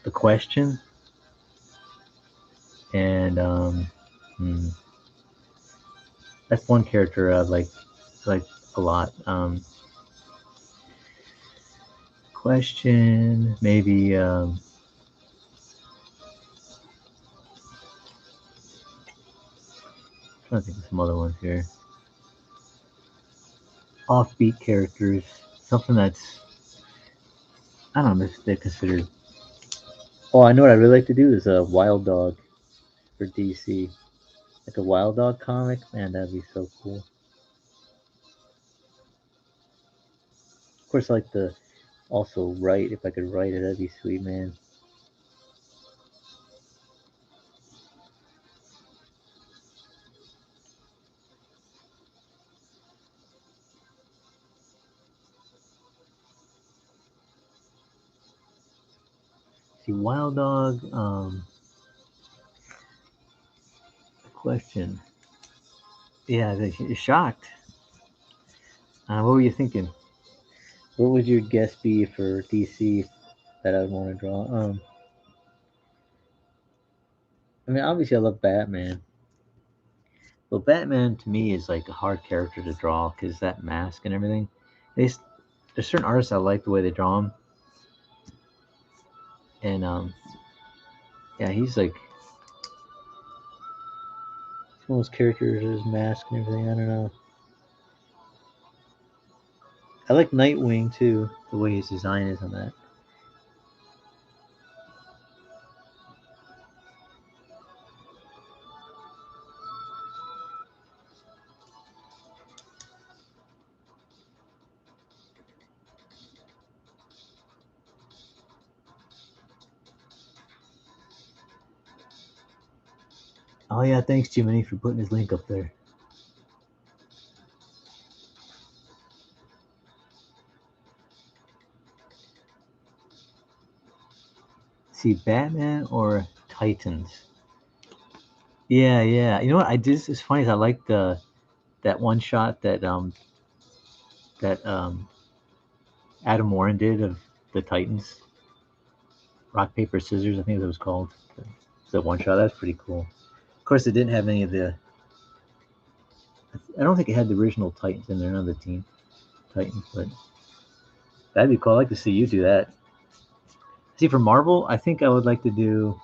The Question, and hmm, that's one character I like a lot. Question, maybe. I'm trying to think of some other ones here. Offbeat characters, something that's I don't know if they're considered. Oh, I know what I really like to do is a Wild Dog for DC, like a Wild Dog comic. Man, that'd be so cool. Of course, I like to also write. If I could write it, that'd be sweet, man. See, Wild Dog. Question. Yeah, you're shocked. What were you thinking? What would your guess be for DC that I would want to draw? I mean, obviously, I love Batman. Well, Batman to me is like a hard character to draw because that mask and everything. They, there's certain artists I like the way they draw him, and yeah, he's like one of those characters, his mask and everything. I don't know. I like Nightwing too, the way his design is on that. Oh yeah, thanks Jiminy for putting his link up there. See, Batman or Titans? Yeah, yeah. You know what? I did. It's funny. Is I like the that one shot that Adam Warren did of the Titans. Rock paper scissors. I think that was called. The one shot. That's pretty cool. Of course, it didn't have any of the. I don't think it had the original Titans in there. Another team Titans, but that'd be cool. I'd like to see you do that. See, for Marvel, I think I would like to do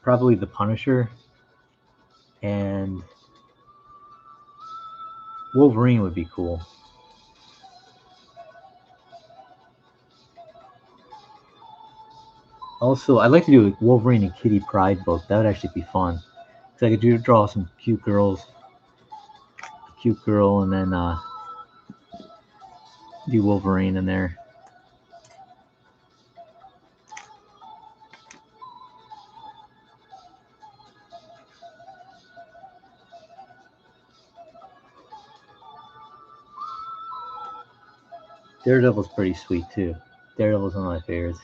probably the Punisher and Wolverine would be cool. Also, I'd like to do a Wolverine and Kitty Pryde book. That would actually be fun. So I could draw some cute girls, a cute girl, and then do Wolverine in there. Daredevil's pretty sweet too. Daredevil's one of my favorites.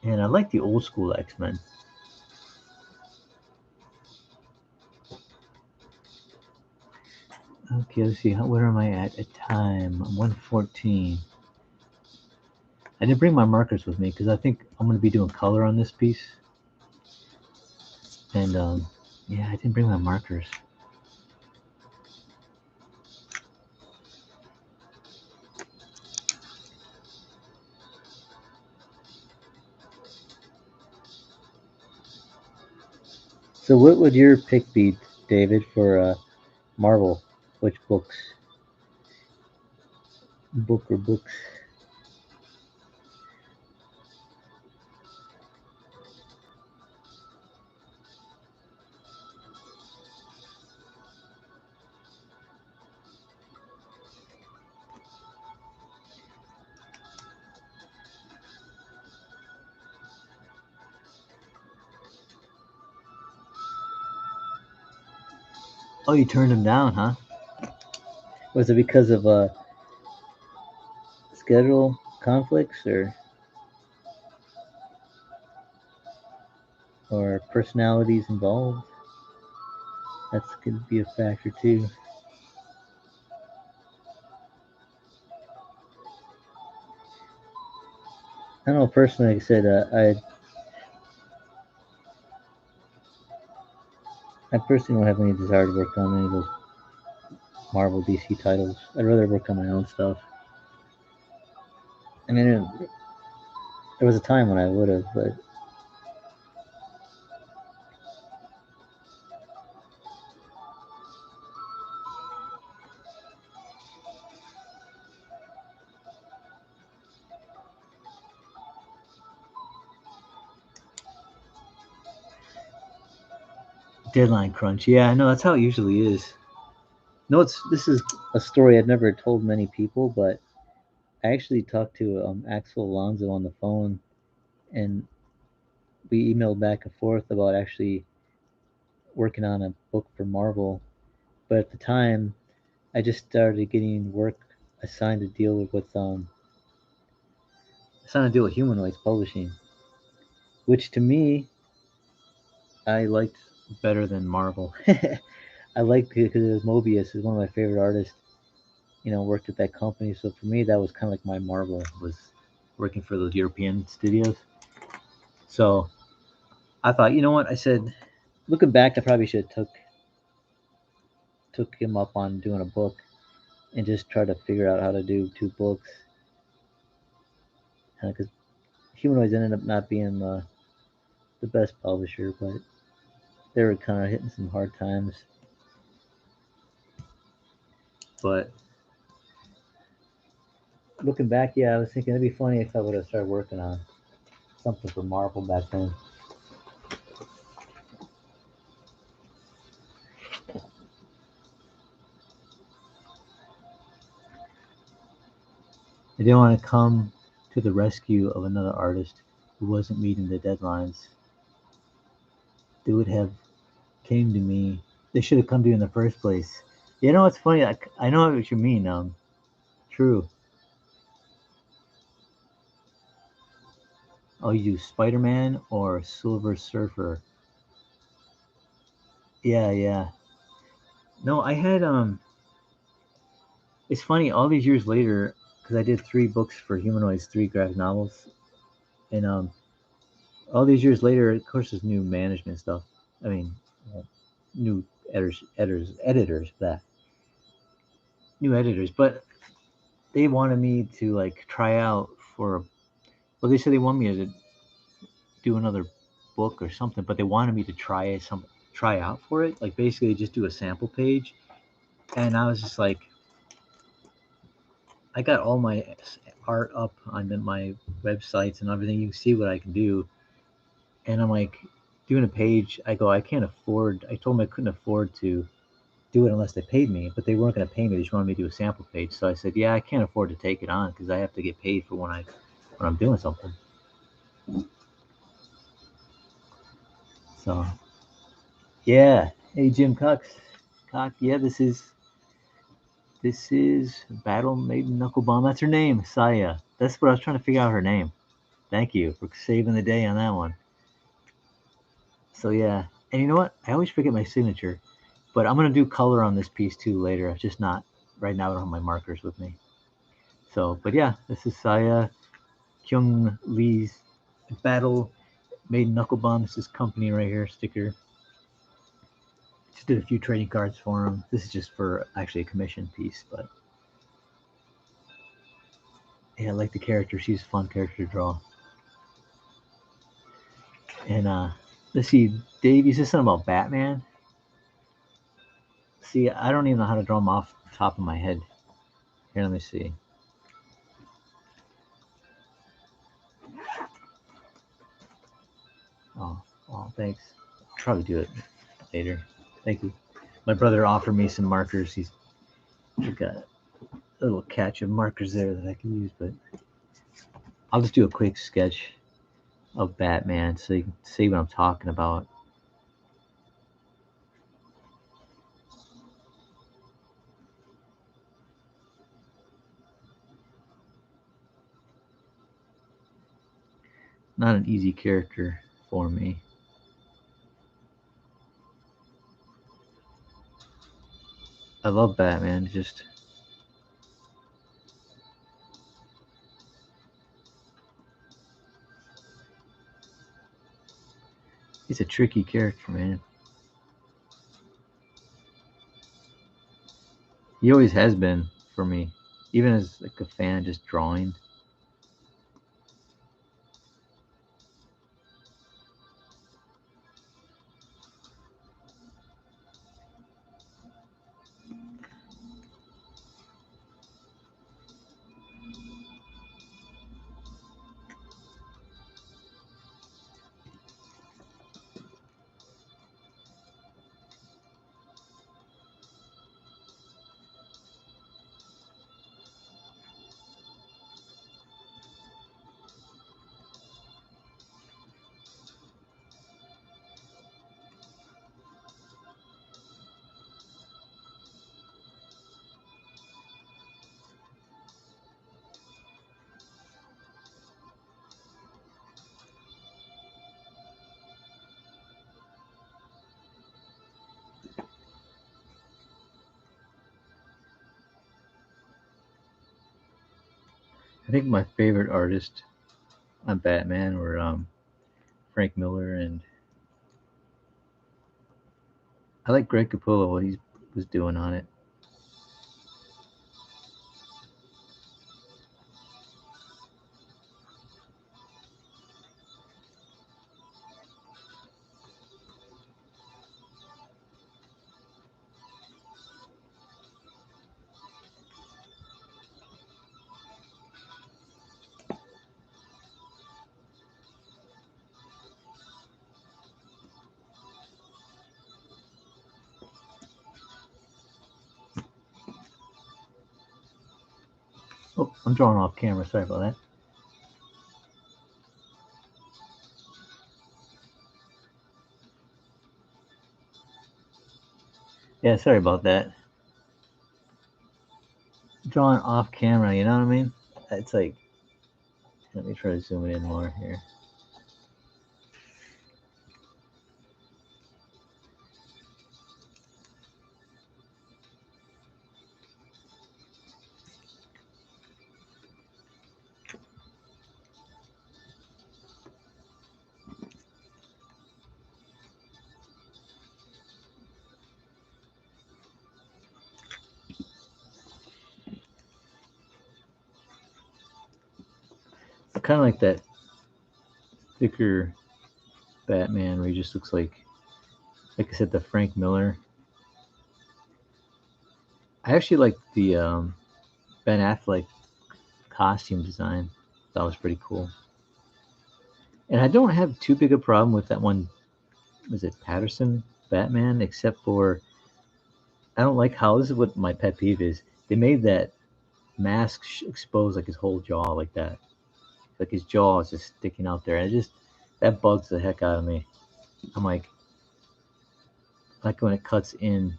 And I like the old school X-Men. Okay, let's see. Where am I at time? I'm 114. I didn't bring my markers with me because I think I'm going to be doing color on this piece. And yeah, I didn't bring my markers. So what would your pick be, David, for Marvel? Which books? Book or books? Oh, you turned them down, huh? Was it because of schedule conflicts or personalities involved? That could be a factor too. I don't know. Personally, like I said, I personally don't have any desire to work on any of those Marvel DC titles. I'd rather work on my own stuff. I mean, there was a time when I would have, but deadline crunch. Yeah, I know that's how it usually is. No, this is a story I've never told many people, but I actually talked to Axel Alonso on the phone, and we emailed back and forth about actually working on a book for Marvel. But at the time, I just started getting work assigned to deal with Humanoids Publishing, which to me I liked better than Marvel. I liked it because Mobius is one of my favorite artists. Worked at that company, so for me that was kind of like my Marvel was working for those European studios. So I thought, you know what? I said, looking back, I probably should have took him up on doing a book and just try to figure out how to do two books. Because Humanoids ended up not being the best publisher, but they were kind of hitting some hard times. But looking back, yeah, I was thinking it'd be funny if I would have started working on something for Marvel back then. I didn't want to come to the rescue of another artist who wasn't meeting the deadlines, they would have came to me. They should have come to you in the first place. You know what's funny? I know what you mean. True. Oh, you do Spider-Man or Silver Surfer? Yeah, yeah. No, I had It's funny. All these years later, because I did 3 books for Humanoids, 3 graphic novels, and all these years later, of course, there's new management stuff. I mean, uh, new editors, that new editors. But they wanted me to like try out for. Well, they said they want me to do another book or something, but they wanted me to try out for it. Like basically, just do a sample page, and I was just like, I got all my art up on my websites and everything. You can see what I can do, and I'm like doing a page. I go, I can't afford. I told them I couldn't afford to do it unless they paid me, but they weren't going to pay me. They just wanted me to do a sample page. So I said, yeah, I can't afford to take it on because I have to get paid for when I'm doing something. So yeah, hey Jim Cox, yeah, this is Battle Maiden Knucklebomb. That's her name, Saya. That's what I was trying to figure out her name. Thank you for saving the day on that one. So yeah, and you know what? I always forget my signature, but I'm gonna do color on this piece too later. It's just not right now. I don't have my markers with me. So, but yeah, this is Saya Kyung Lee's Battle Maiden Knucklebomb. This is company right here, sticker. Just did a few trading cards for him. This is just for actually a commission piece, but yeah, I like the character. She's a fun character to draw. And let's see, Dave, you said something about Batman. See, I don't even know how to draw him off the top of my head. Here, let me see. Oh, oh, thanks. I'll probably do it later. Thank you. My brother offered me some markers. He's got a little catch of markers there that I can use, but I'll just do a quick sketch of Batman so you can see what I'm talking about. Not an easy character for me. I love Batman. Just he's a tricky character, man. He always has been for me, even as like a fan, just drawing. I think my favorite artist on Batman were Frank Miller, and I like Greg Capullo, what he was doing on it. Oh, I'm drawing off camera. Sorry about that. Yeah, sorry about that. Drawing off camera, you know what I mean? It's like, let me try to zoom it in more here. I kind of like that thicker Batman where he just looks like I said, the Frank Miller. I actually like the Ben Affleck costume design. That was pretty cool. And I don't have too big a problem with that one. Was it Patterson Batman? Except for I don't like how, this is what my pet peeve is. They made that mask expose like his whole jaw like that. Like his jaw is just sticking out there. And it just, that bugs the heck out of me. I'm like when it cuts in.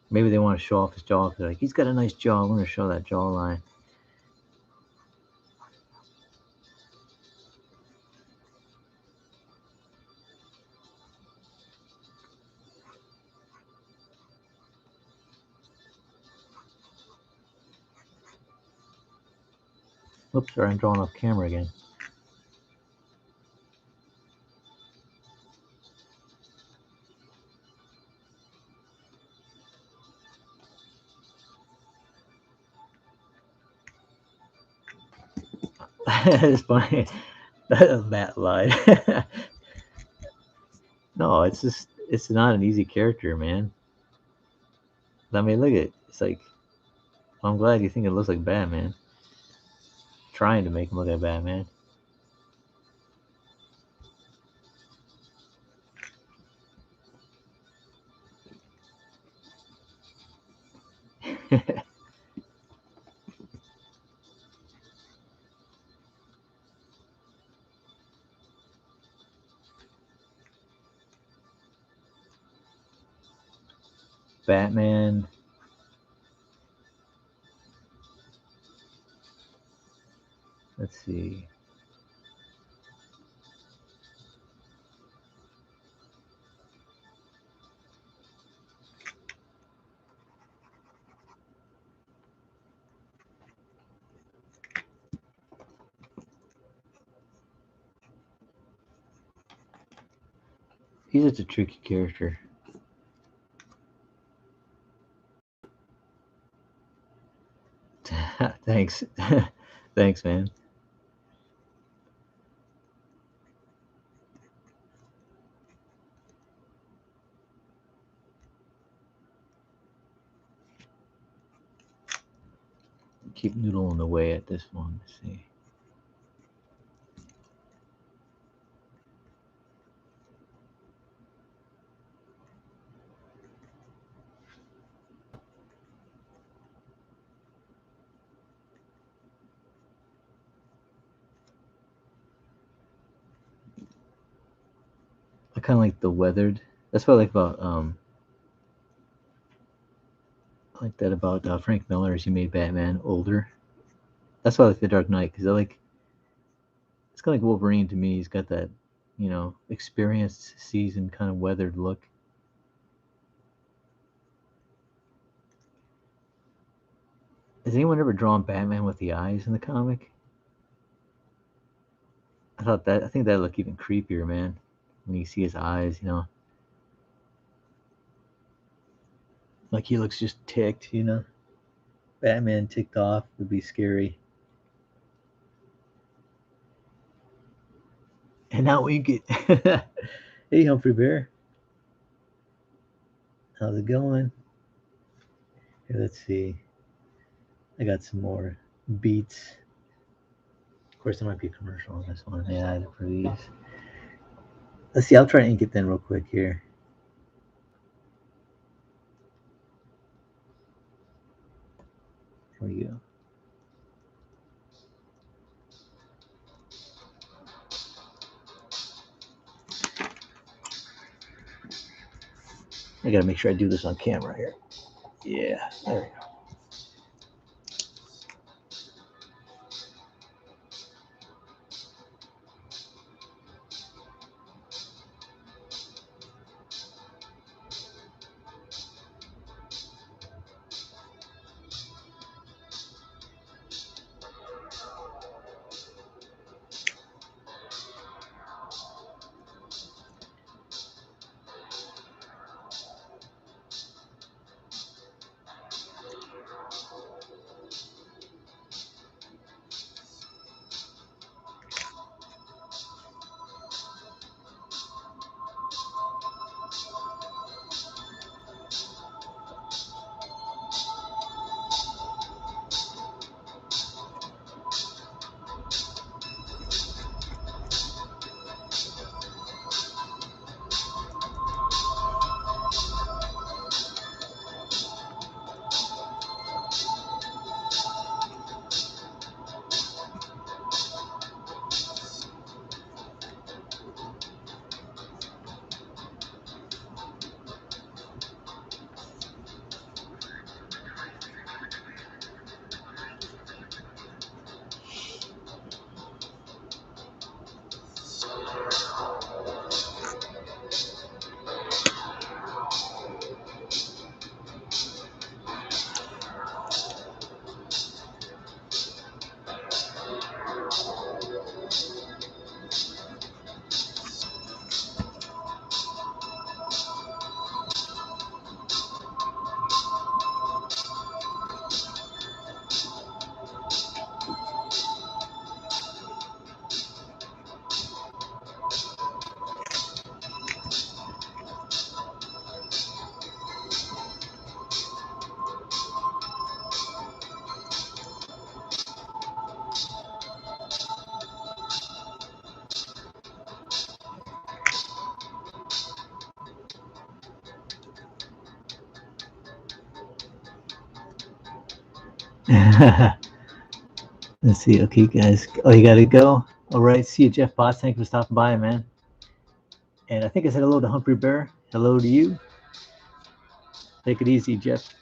Maybe they want to show off his jaw. They're like, he's got a nice jaw. I'm going to show that jawline. Oops, sorry, I'm drawing off camera again. It's funny. Matt lied. No, it's just, it's not an easy character, man. I mean, look at it. It's like, I'm glad you think it looks like Batman. Trying to make him look like Batman. Batman. Let's see. He's just a tricky character. Thanks. Thanks, man. Keep noodling away at this one. Let's see. I kind of like the weathered. That's what I like about I like that about Frank Miller is he made Batman older. That's why I like the Dark Knight because I like, it's kind of like Wolverine to me. He's got that, experienced, seasoned, kind of weathered look. Has anyone ever drawn Batman with the eyes in the comic? I think that look even creepier, man. When you see his eyes. Like he looks just ticked. Batman ticked off would be scary. And now we get, hey, Humphrey Bear. How's it going? Here, let's see. I got some more beats. Of course, there might be a commercial on this one. Yeah, for these. Let's see. I'll try to ink it then real quick here. Here we go. I gotta make sure I do this on camera here. Yeah, there we go. Let's see. Okay, guys. Oh, you gotta go. All right. See you, Jeff Potts. Thank you for stopping by, man. And I think I said hello to Humphrey Bear. Hello to you. Take it easy, Jeff.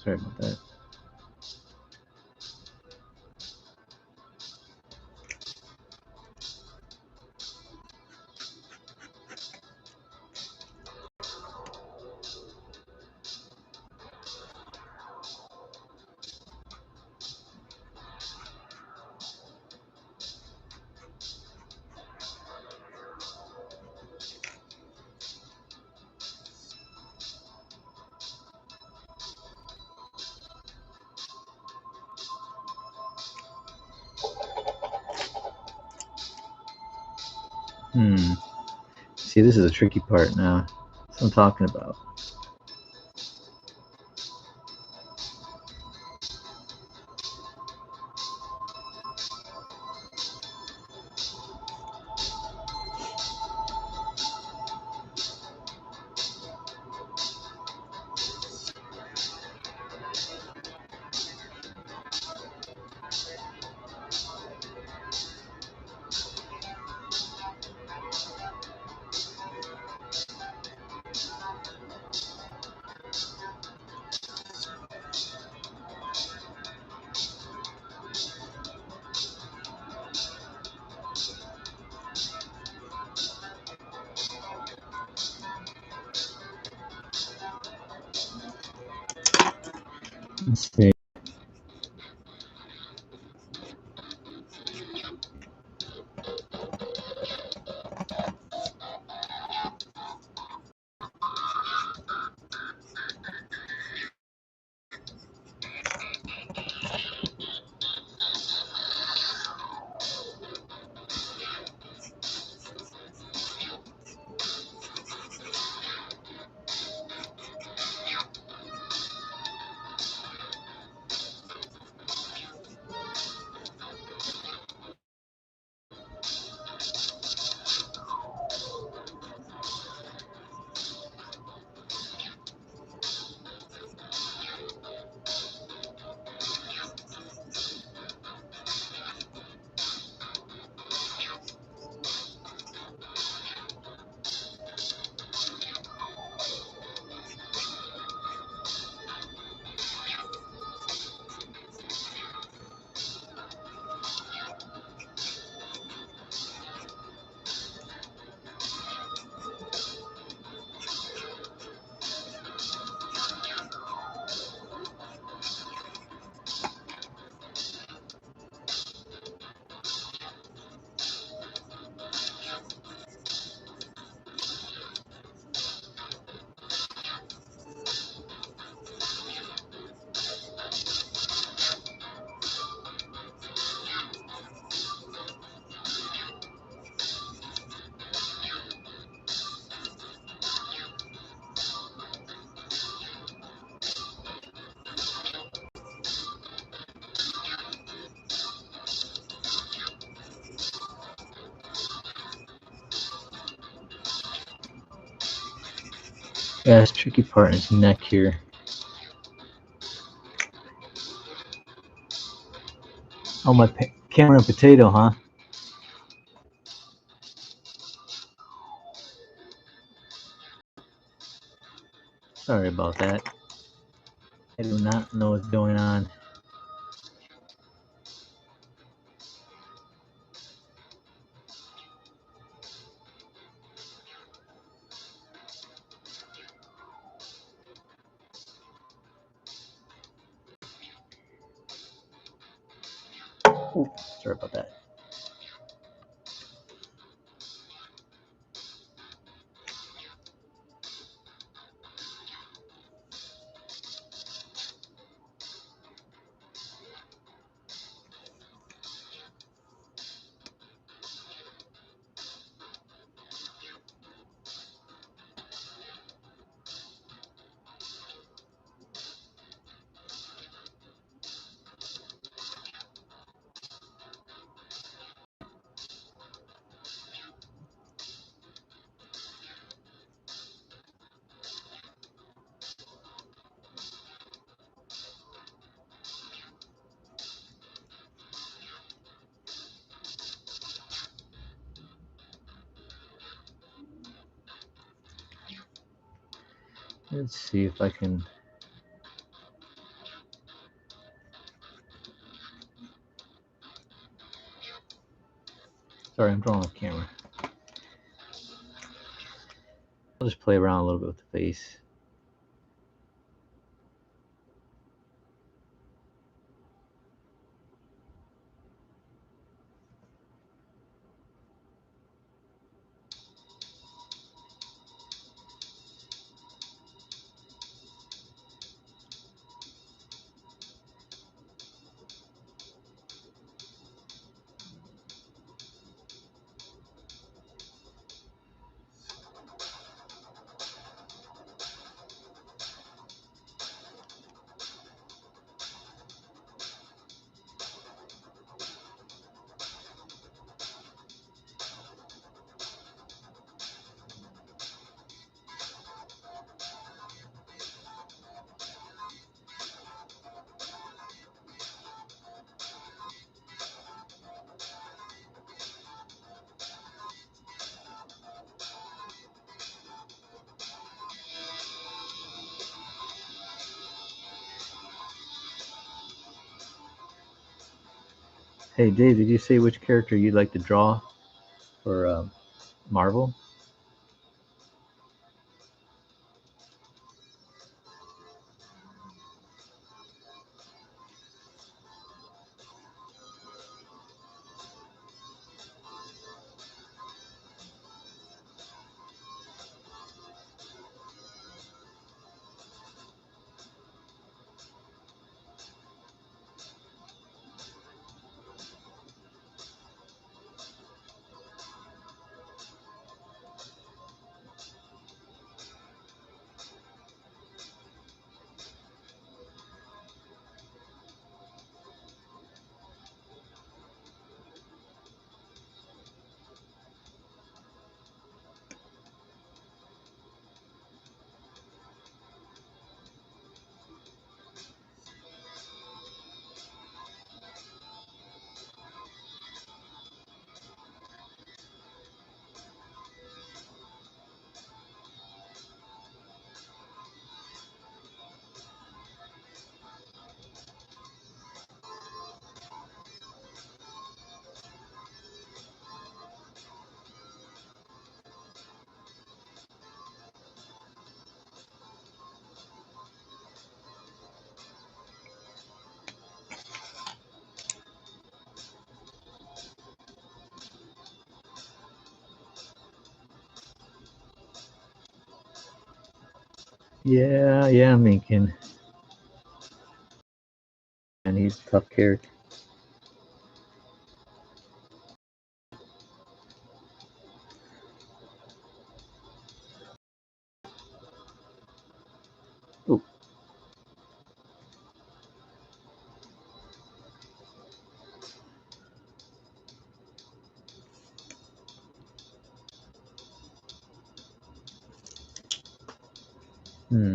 Sorry about that. See, this is a tricky part now. That's what I'm talking about. Let's see. Yeah, this tricky part is neck here. Oh, my camera and potato, huh? Sorry about that. I do not know what's going on. Ooh, sorry about that. Let's see if I can. Sorry, I'm drawing off camera. I'll just play around a little bit with the face. Hey, Dave, did you say which character you'd like to draw for Marvel? Yeah, Minkin. And he's a tough character. Ooh. Hmm.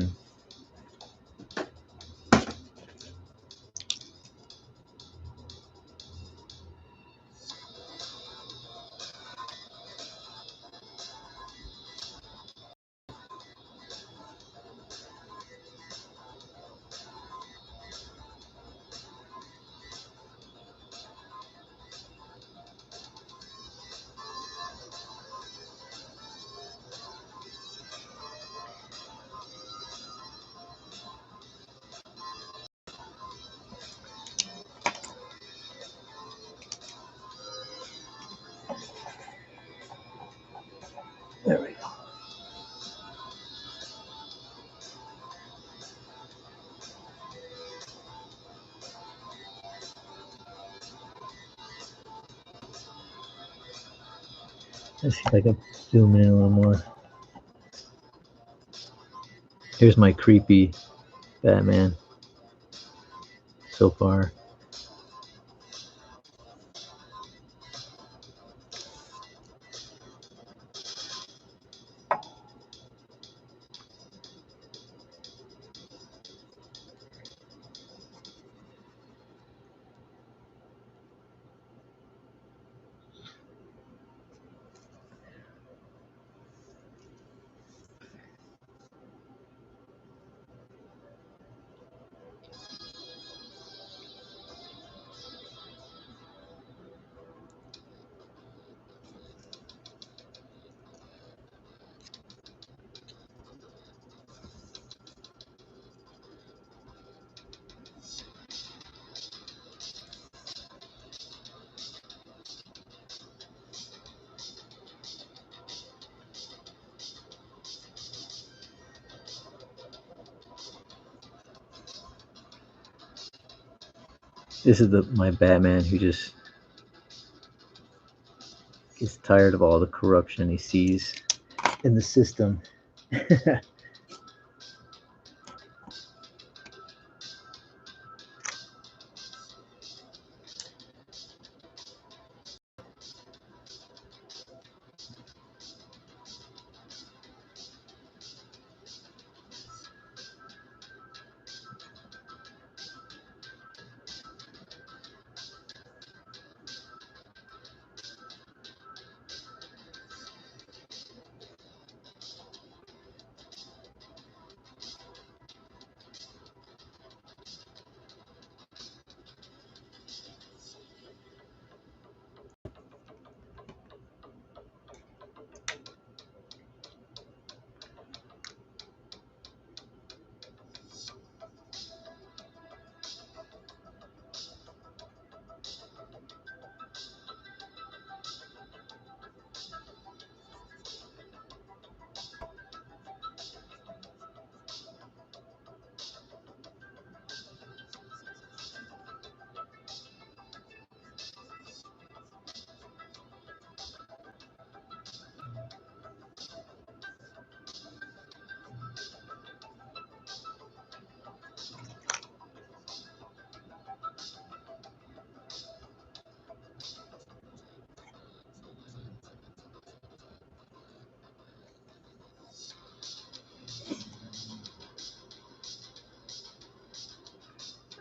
There we go. Let's see if I can zoom in a little more. Here's my creepy Batman so far. This is my Batman who just gets tired of all the corruption he sees in the system.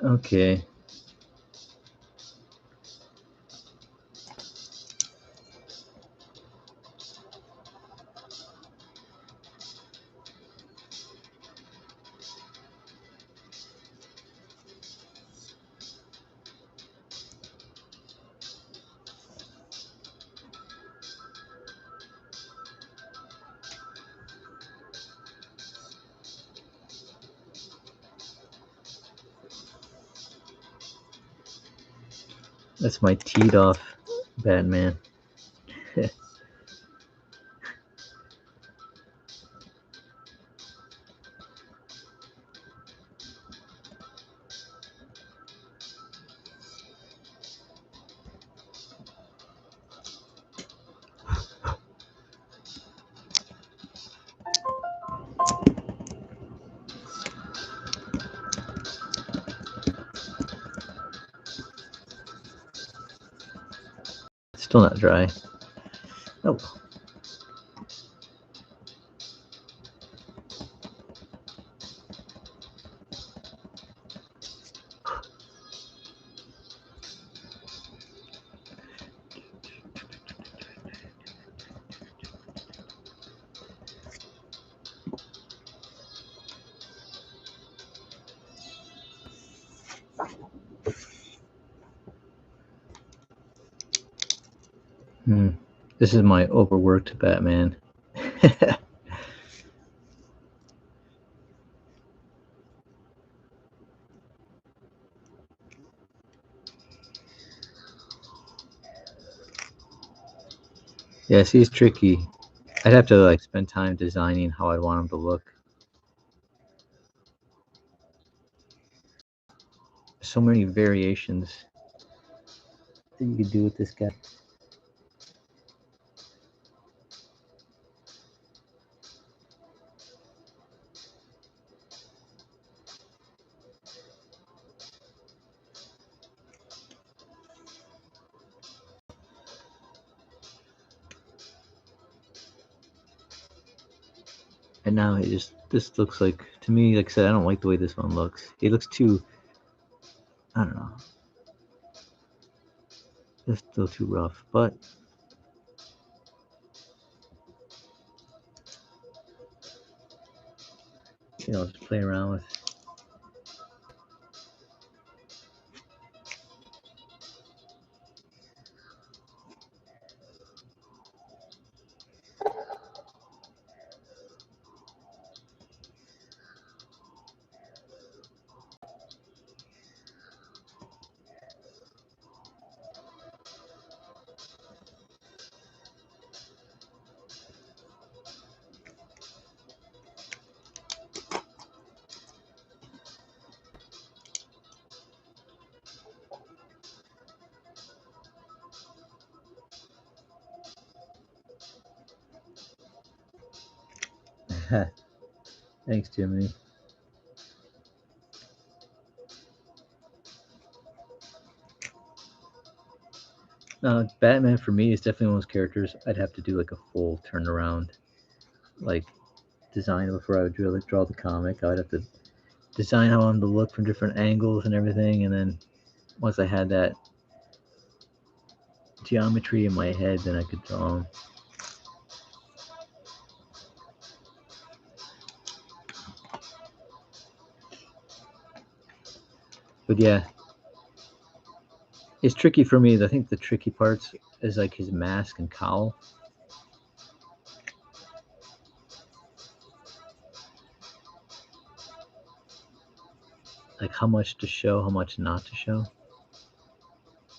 Okay. That's my teed off Batman. Still not dry. Oh. This is my overworked Batman. Yeah, see, it's tricky. I'd have to like spend time designing how I'd want him to look. So many variations that you could do with this guy. And now this looks like, to me, like I said, I don't like the way this one looks. It looks too, I don't know, it's still too rough, but you know, just play around with. Thanks, Jimmy. Batman for me is definitely one of those characters I'd have to do like a full turnaround, like design before I would draw the comic. I would have to design how I wanted to look from different angles and everything, and then once I had that geometry in my head, then I could draw him. But yeah, it's tricky for me. I think the tricky parts is like his mask and cowl. Like how much to show, how much not to show.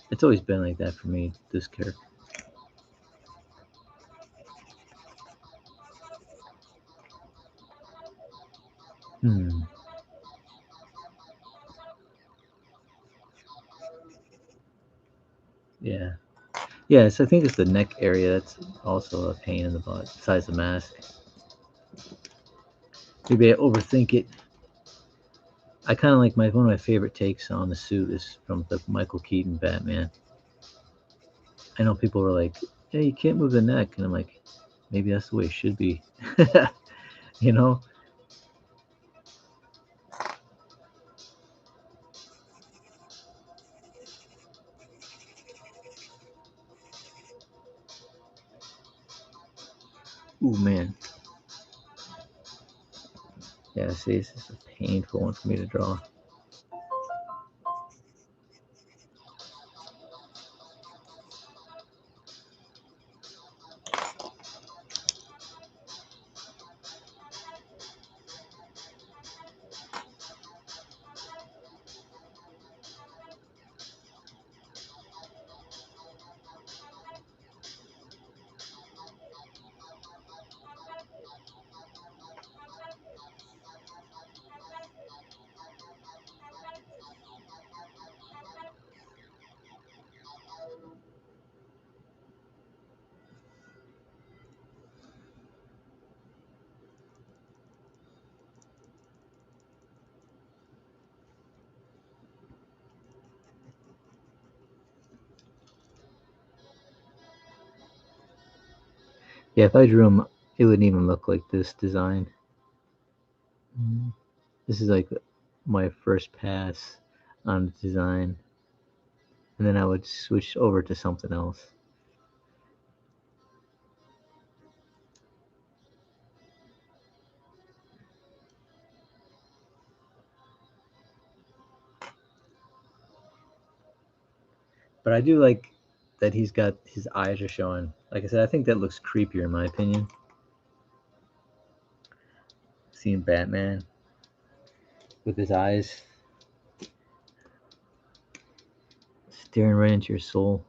It's always been like that for me, this character. Yeah. Yes, I think it's the neck area that's also a pain in the butt, besides the mask. Maybe I overthink it. I kind of like one of my favorite takes on the suit is from the Michael Keaton Batman. I know people were like, "Yeah, you can't move the neck," and I'm like, maybe that's the way it should be. You know? Ooh, man. Yeah, see, this is a painful one for me to draw. Yeah, if I drew him, it wouldn't even look like this design. This is like my first pass on the design, and then I would switch over to something else. But I do like that he's got his eyes are showing. Like I said, I think that looks creepier in my opinion. Seeing Batman with his eyes staring right into your soul.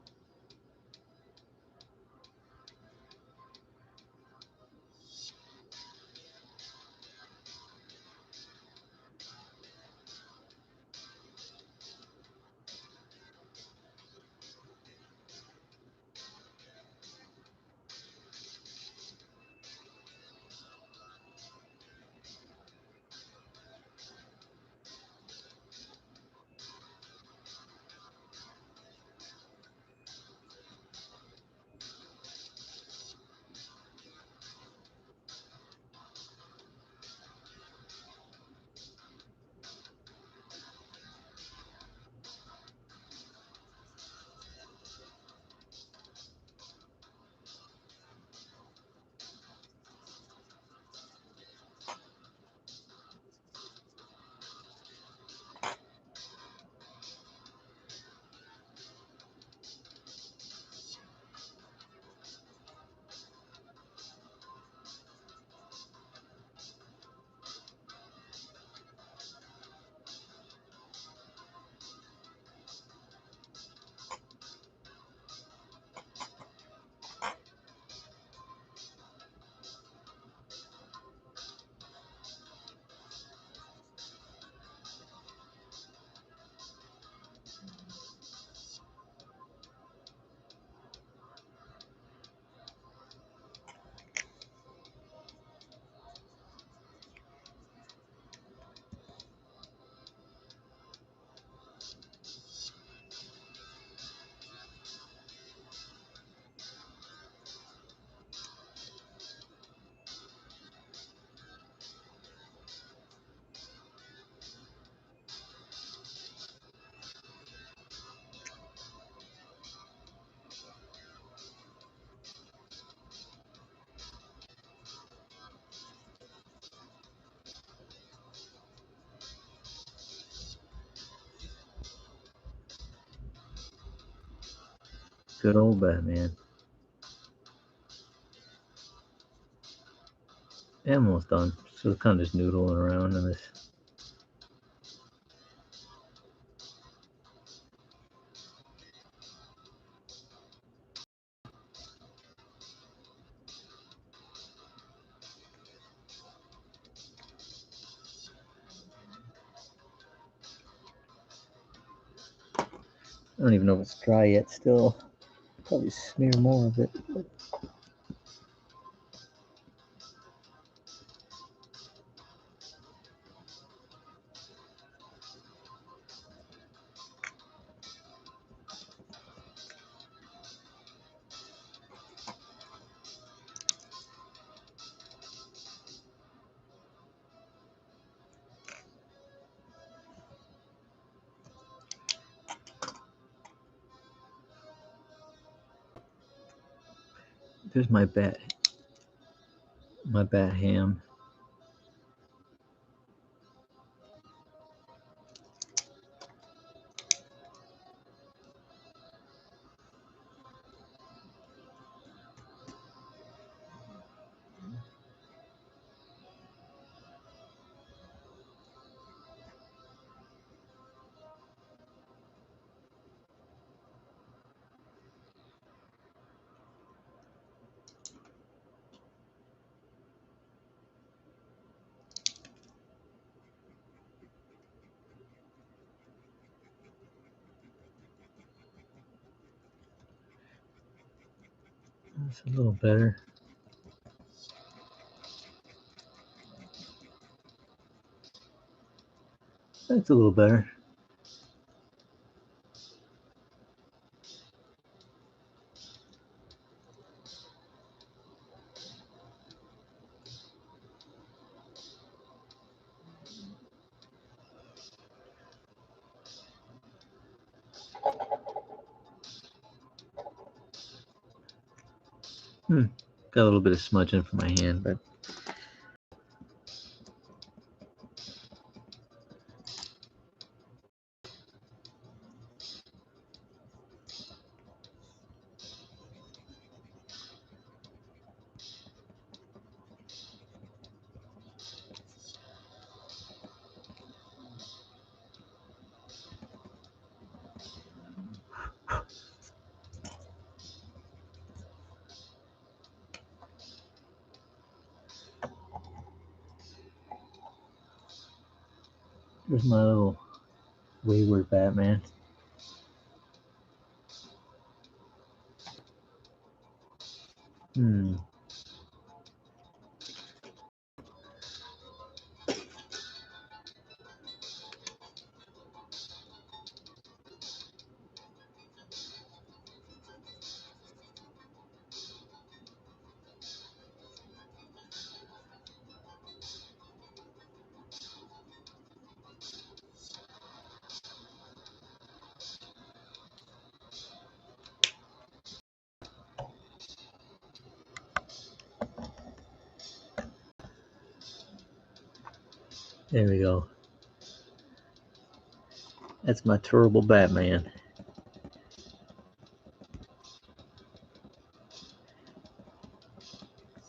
Good old Batman. Yeah, I'm almost done. So kind of just noodling around in this. I don't even know if it's dry yet still. Probably smear more of it. There's my bat ham. That's a little better. That's a little better. Got a little bit of smudging from my hand, but There's my little wayward Batman. Hmm. There we go. That's my terrible Batman.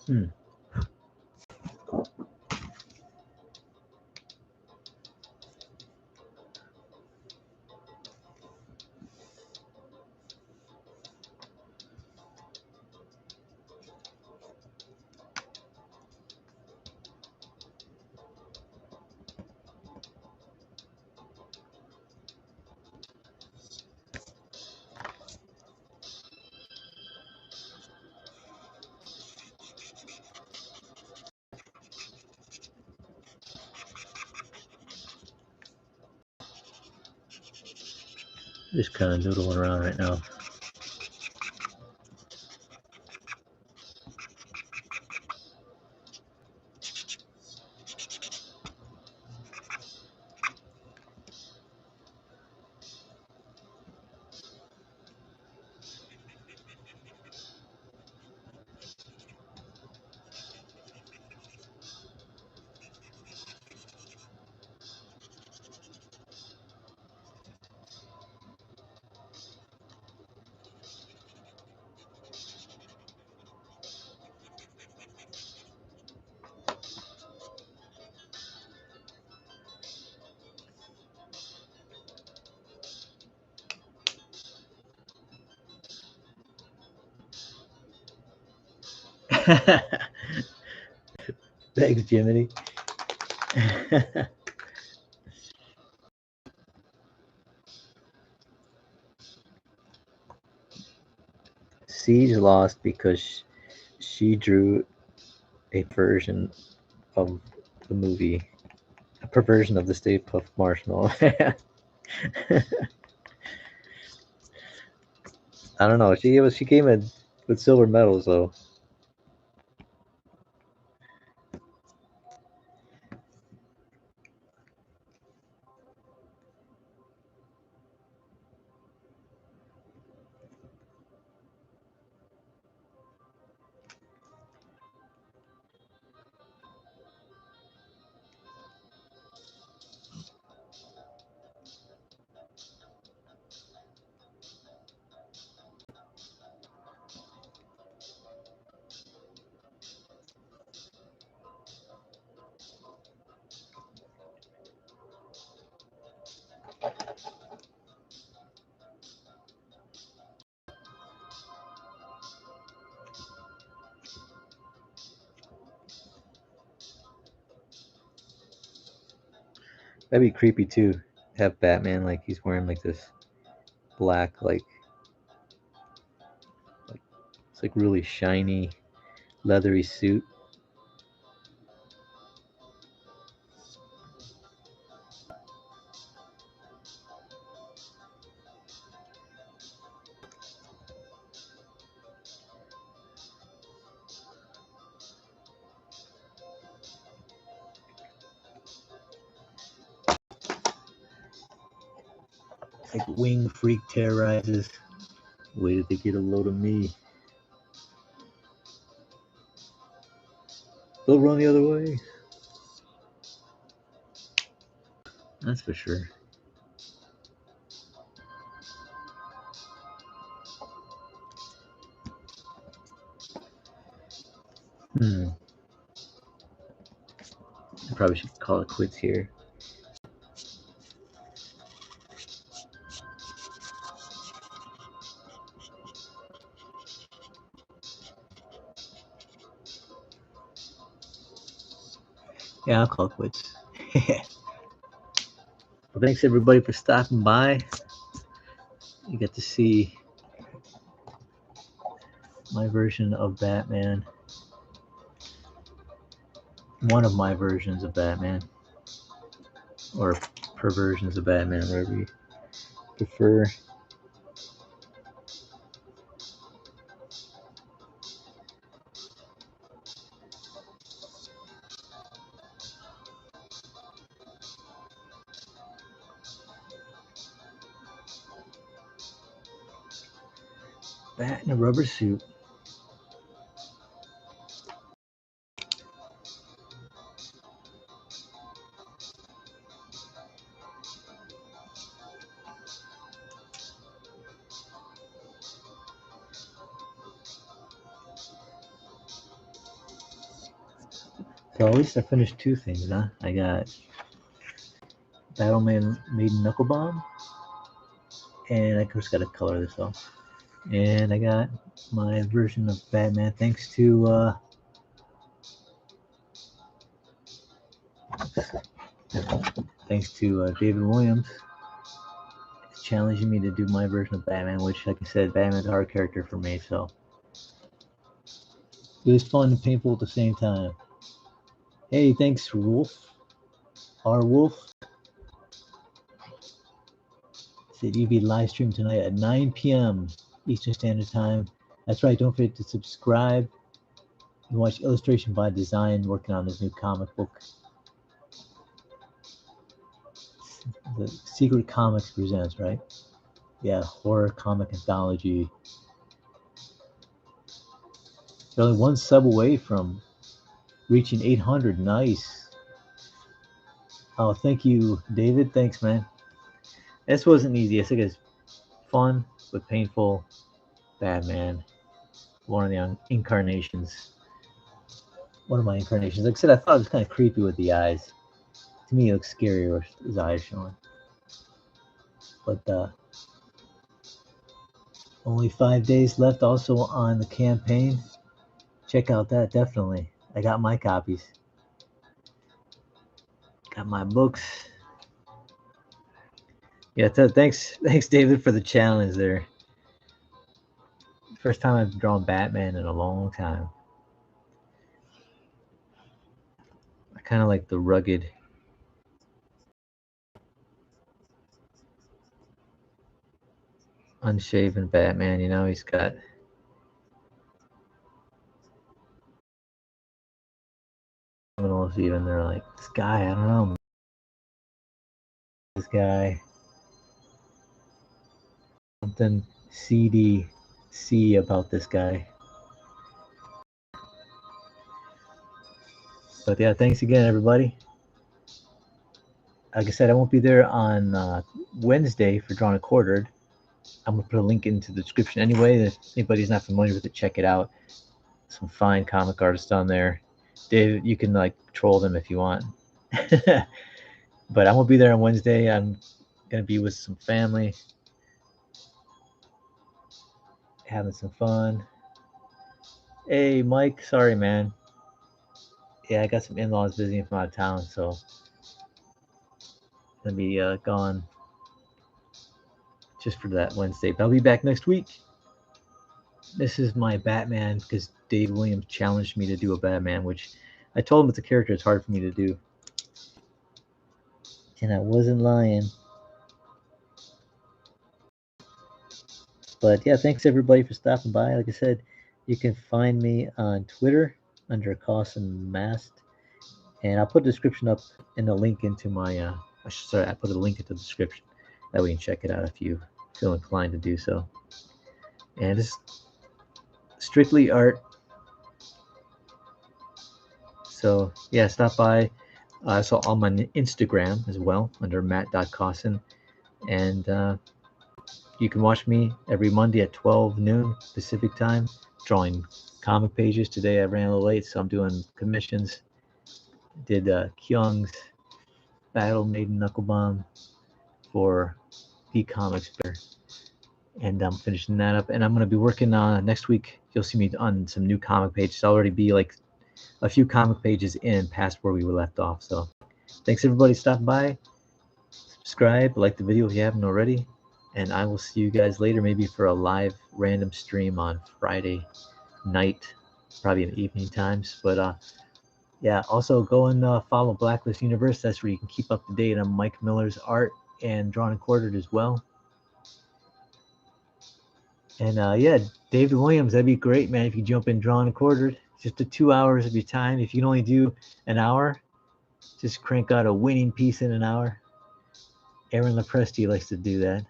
Hmm. Just kind of noodling around right now. Thanks, Jiminy. Siege lost because she drew a version of the movie, a perversion of the Stay Puft Marshmallow. I don't know. She came in with silver medals though. That'd be creepy too. Have Batman like he's wearing like this black it's like really shiny leathery suit. Like wing freak terrorizes. Wait till they get a load of me. They'll run the other way. That's for sure. I probably should call it quits here. Yeah, I'll call it quits. Well, thanks everybody for stopping by. You get to see my version of Batman. One of my versions of Batman. Or perversions of Batman, whatever you prefer. Bat in a rubber suit. So at least I finished two things, huh? I got Battle Maiden Knuckle Bomb, and I just got to color this off. And I got my version of Batman, thanks to David Williams challenging me to do my version of Batman, which, like I said, Batman's a hard character for me, so it was fun and painful at the same time. Hey, thanks, Wolf. R. Wolf. Said you'd be live stream tonight at 9 p.m. Eastern Standard Time. That's right, don't forget to subscribe and watch Illustration by Design working on his new comic book. The Secret Comics presents, right? Yeah, horror comic anthology. They're only one sub away from reaching 800. Nice. Oh, thank you, David. Thanks, man. This wasn't easy. I think it's fun but painful. Batman. One of the incarnations. One of my incarnations. Like I said, I thought it was kind of creepy with the eyes. To me, it looks scarier with his eyes showing. But only 5 days left also on the campaign. Check out that, definitely. I got my copies. Got my books. Yeah, thanks, David, for the challenge there. First time I've drawn Batman in a long time. I kind of like the rugged, unshaven Batman. You know, he's got criminals even. They're like, this guy, I don't know. This guy. Something CDC about this guy. But yeah, thanks again, everybody. Like I said, I won't be there on Wednesday for Drawn and Quartered. I'm going to put a link into the description anyway. If anybody's not familiar with it, check it out. Some fine comic artists on there. Dave, you can like troll them if you want. But I won't be there on Wednesday. I'm going to be with some family, having some fun. Hey, Mike, sorry, man. Yeah, I got some in-laws visiting from out of town, so I'm going to be gone just for that Wednesday. But I'll be back next week. This is my Batman because Dave Williams challenged me to do a Batman, which I told him it's a character it's hard for me to do. And I wasn't lying. But yeah, thanks everybody for stopping by. Like I said, you can find me on Twitter under Carson Mast. And I'll put a description up and a link into my, I put a link into the description. That way you can check it out if you feel inclined to do so. And it's strictly art. So yeah, stop by. So on my Instagram as well under matt.cosson. And you can watch me every Monday at 12 noon Pacific time, drawing comic pages. Today I ran a little late, so I'm doing commissions. Did Kyung's Battle Maiden Knuckle Bomb for D-Comics Bear. And I'm finishing that up. And I'm going to be working next week. You'll see me on some new comic pages. I'll already be like a few comic pages in past where we were left off. So thanks everybody stopping by. subscribe, like the video if you haven't already, and I will see you guys later, maybe for a live random stream on Friday night, probably in the evening times. But yeah, also go and follow Blacklist Universe. That's where you can keep up to date on Mike Miller's art and drawn and quartered as well. And yeah, David Williams, that'd be great, man, if you jump in drawn and quartered. Just the 2 hours of your time. If you can only do an hour, just crank out a winning piece in an hour. Aaron Lepresti likes to do that.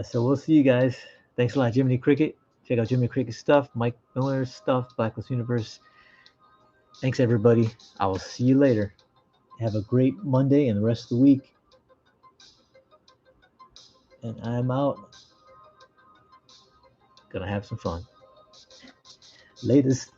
So we'll see you guys. Thanks a lot, Jiminy Cricket. Check out Jiminy Cricket's stuff, Mike Miller's stuff, Blacklist Universe. Thanks, everybody. I will see you later. Have a great Monday and the rest of the week. And I'm out. Gonna have some fun. Latest.